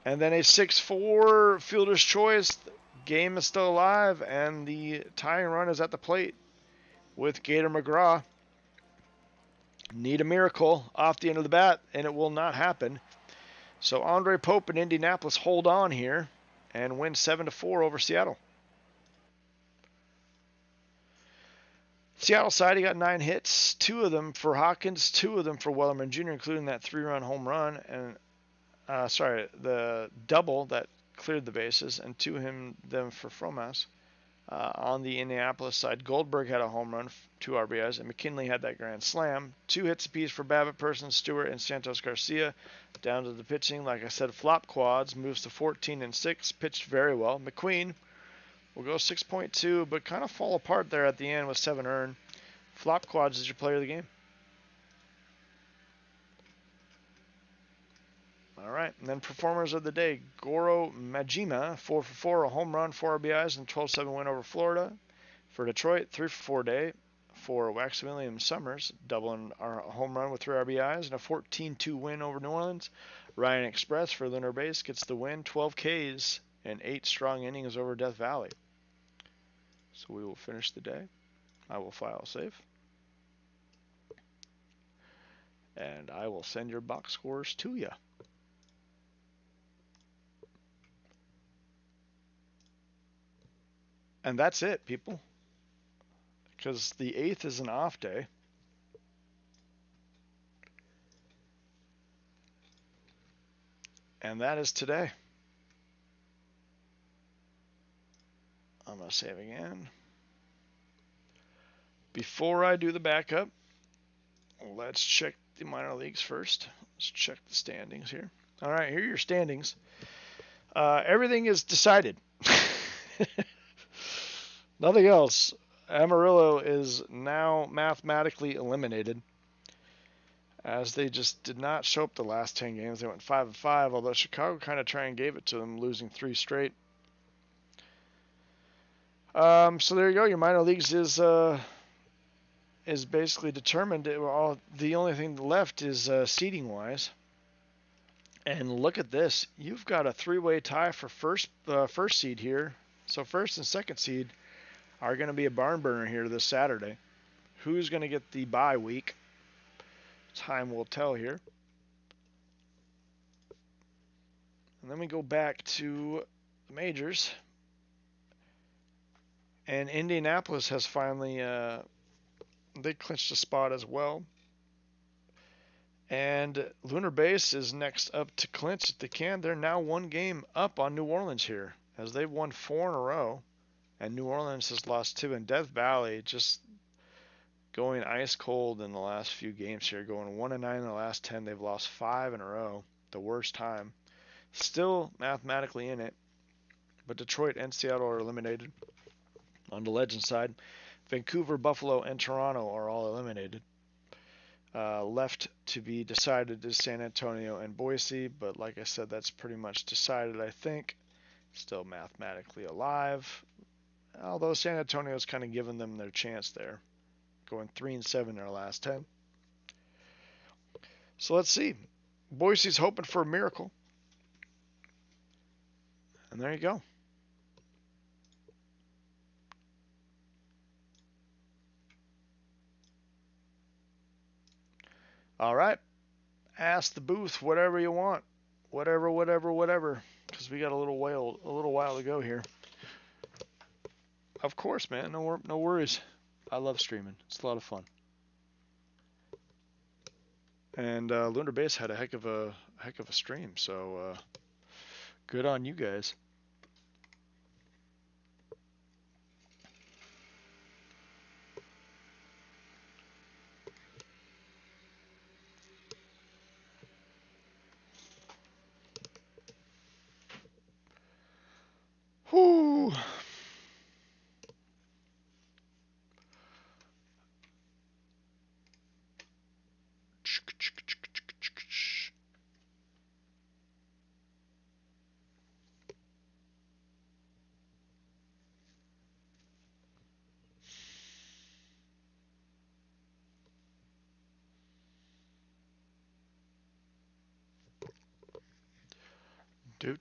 And then a 6-4 fielder's choice. Game is still alive, and the tying run is at the plate with Gator McGraw. Need a miracle off the end of the bat, and it will not happen. So Andre Pope in Indianapolis hold on here and win 7-4 over Seattle. Seattle side, he got 9 hits, 2 of them for Hawkins, 2 of them for Wellerman Jr., including that 3-run home run, and the double that cleared the bases, and 2 of them for Fromas. On the Indianapolis side, Goldberg had a home run, 2 RBIs, and McKinley had that grand slam. 2 hits apiece for Babbitt, Person, Stewart, and Santos Garcia. Down to the pitching, like I said, flop quads, moves to 14-6, pitched very well. McQueen will go 6.2, but kind of fall apart there at the end with 7 earned. Flop quads is your player of the game. All right, and then performers of the day. Goro Majima, 4 for 4, a home run, 4 RBIs, and 12-7 win over Florida. For Detroit, 3 for 4 day. For Maximilian Summers, doubling our home run with 3 RBIs, and a 14-2 win over New Orleans. Ryan Express for Lunar Base gets the win, 12 Ks, and 8 strong innings over Death Valley. So we will finish the day. I will file save. And I will send your box scores to you. And that's it, people. Because the 8th is an off day. And that is today. I'm going to save again. Before I do the backup, let's check the minor leagues first. Let's check the standings here. All right, here are your standings. Everything is decided. Nothing else. Amarillo is now mathematically eliminated. as they just did not show up the last 10 games. They went 5-5, although Chicago kind of tried and gave it to them, losing 3 straight. So there you go. Your minor leagues is basically determined. The only thing left is seeding wise. And look at this. You've got a 3-way tie for first seed here. So first and second seed are going to be a barn burner here this Saturday. Who's going to get the bye week? Time will tell here. And then we go back to the majors. And Indianapolis has finally they clinched a spot as well. And Lunar Base is next up to clinch if they can. They're now 1 game up on New Orleans here, as they've won 4 in a row. And New Orleans has lost 2. And Death Valley just going ice cold in the last few games here, going 1-9 in the last 10. They've lost 5 in a row, the worst time. Still mathematically in it, but Detroit and Seattle are eliminated. On the Legends side, Vancouver, Buffalo, and Toronto are all eliminated. Left to be decided is San Antonio and Boise, but like I said, that's pretty much decided, I think. Still mathematically alive, although San Antonio's kind of given them their chance there, going 3-7 in their last 10. So let's see. Boise's hoping for a miracle. And there you go. All right. Ask the booth whatever you want. Whatever. Because we got a little while to go here. Of course, man. No worries. I love streaming. It's a lot of fun. And Lunar Base had a heck of a stream. So good on you guys. Whoo. Do.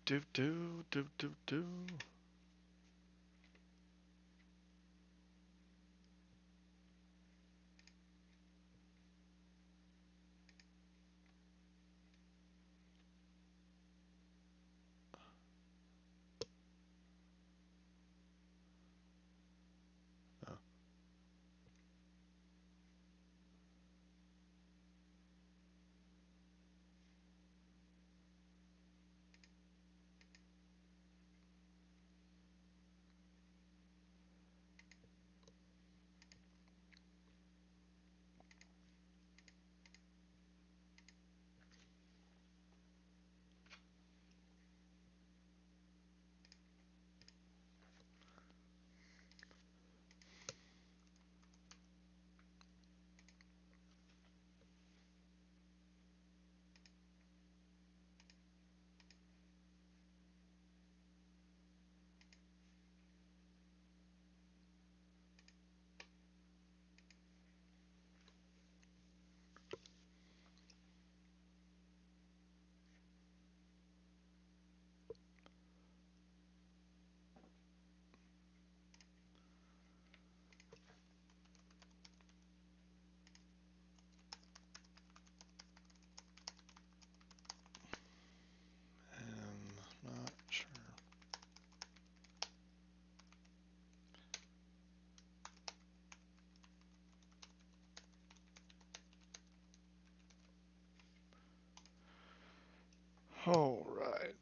Not sure. All right.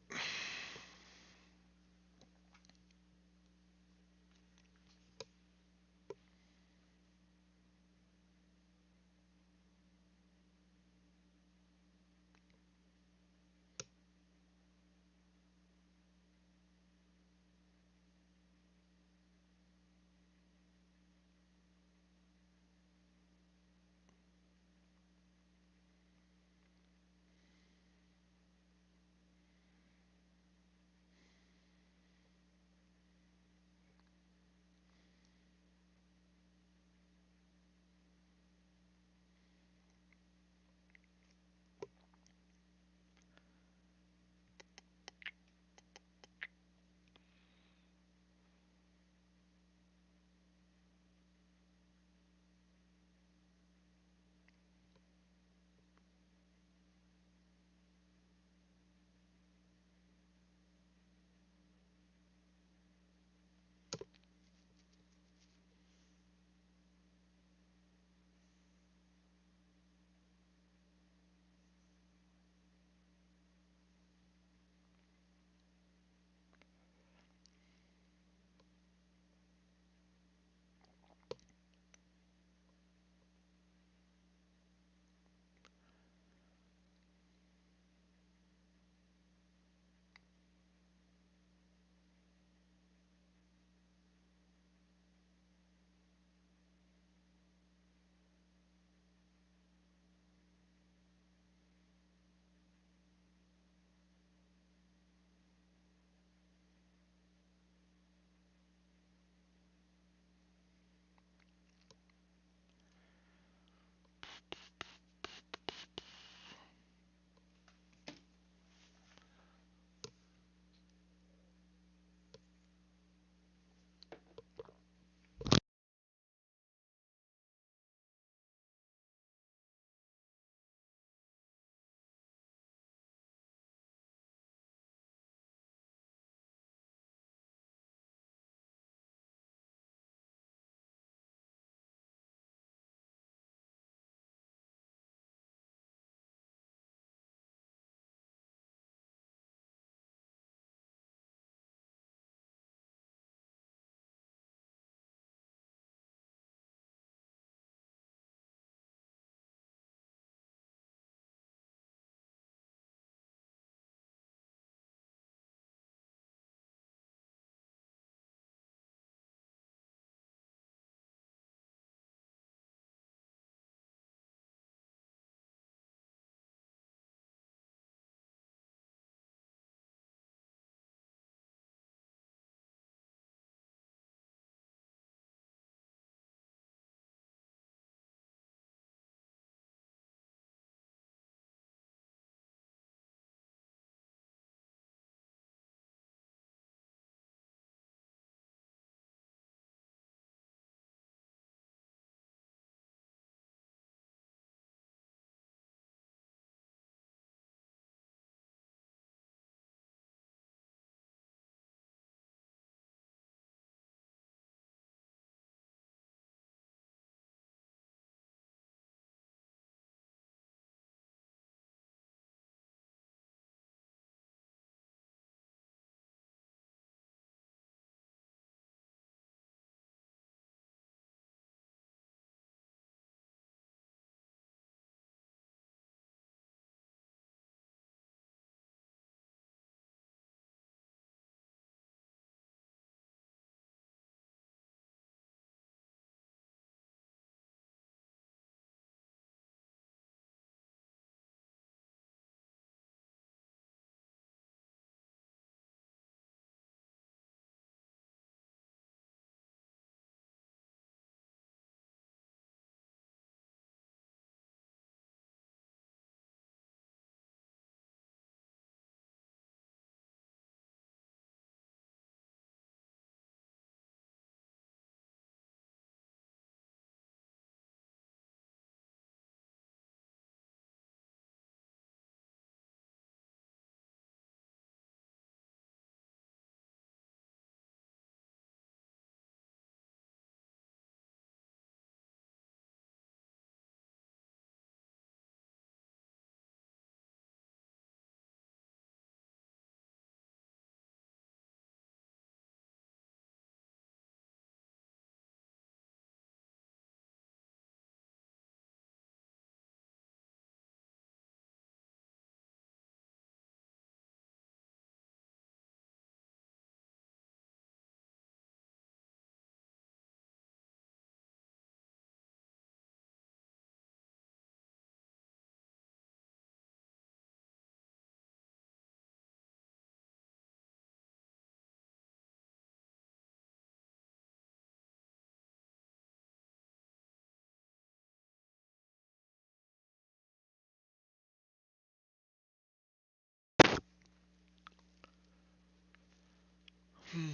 Dun,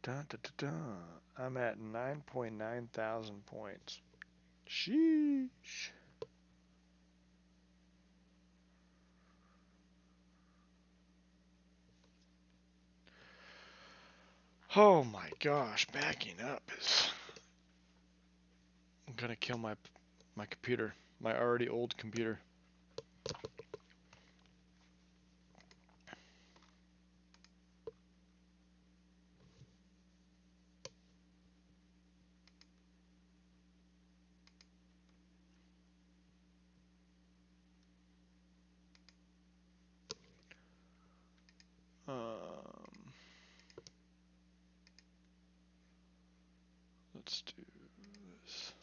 dun, dun, dun. I'm at 9.9 thousand points. Sheesh. Oh my gosh, backing up is. I'm gonna kill my computer, my already old computer. Um, let's do this.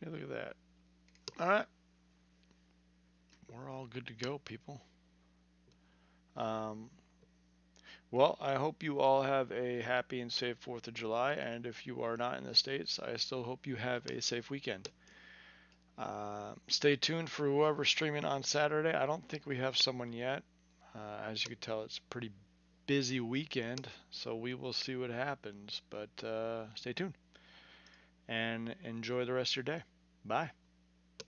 Hey, look at that. All right, we're all good to go, people. Um, well, I hope you all have a happy and safe 4th of July, and if you are not in the States, I still hope you have a safe weekend. Stay tuned for whoever's streaming on Saturday. I don't think we have someone yet. As you can tell, it's a pretty busy weekend, so we will see what happens. But stay tuned and enjoy the rest of your day. Bye.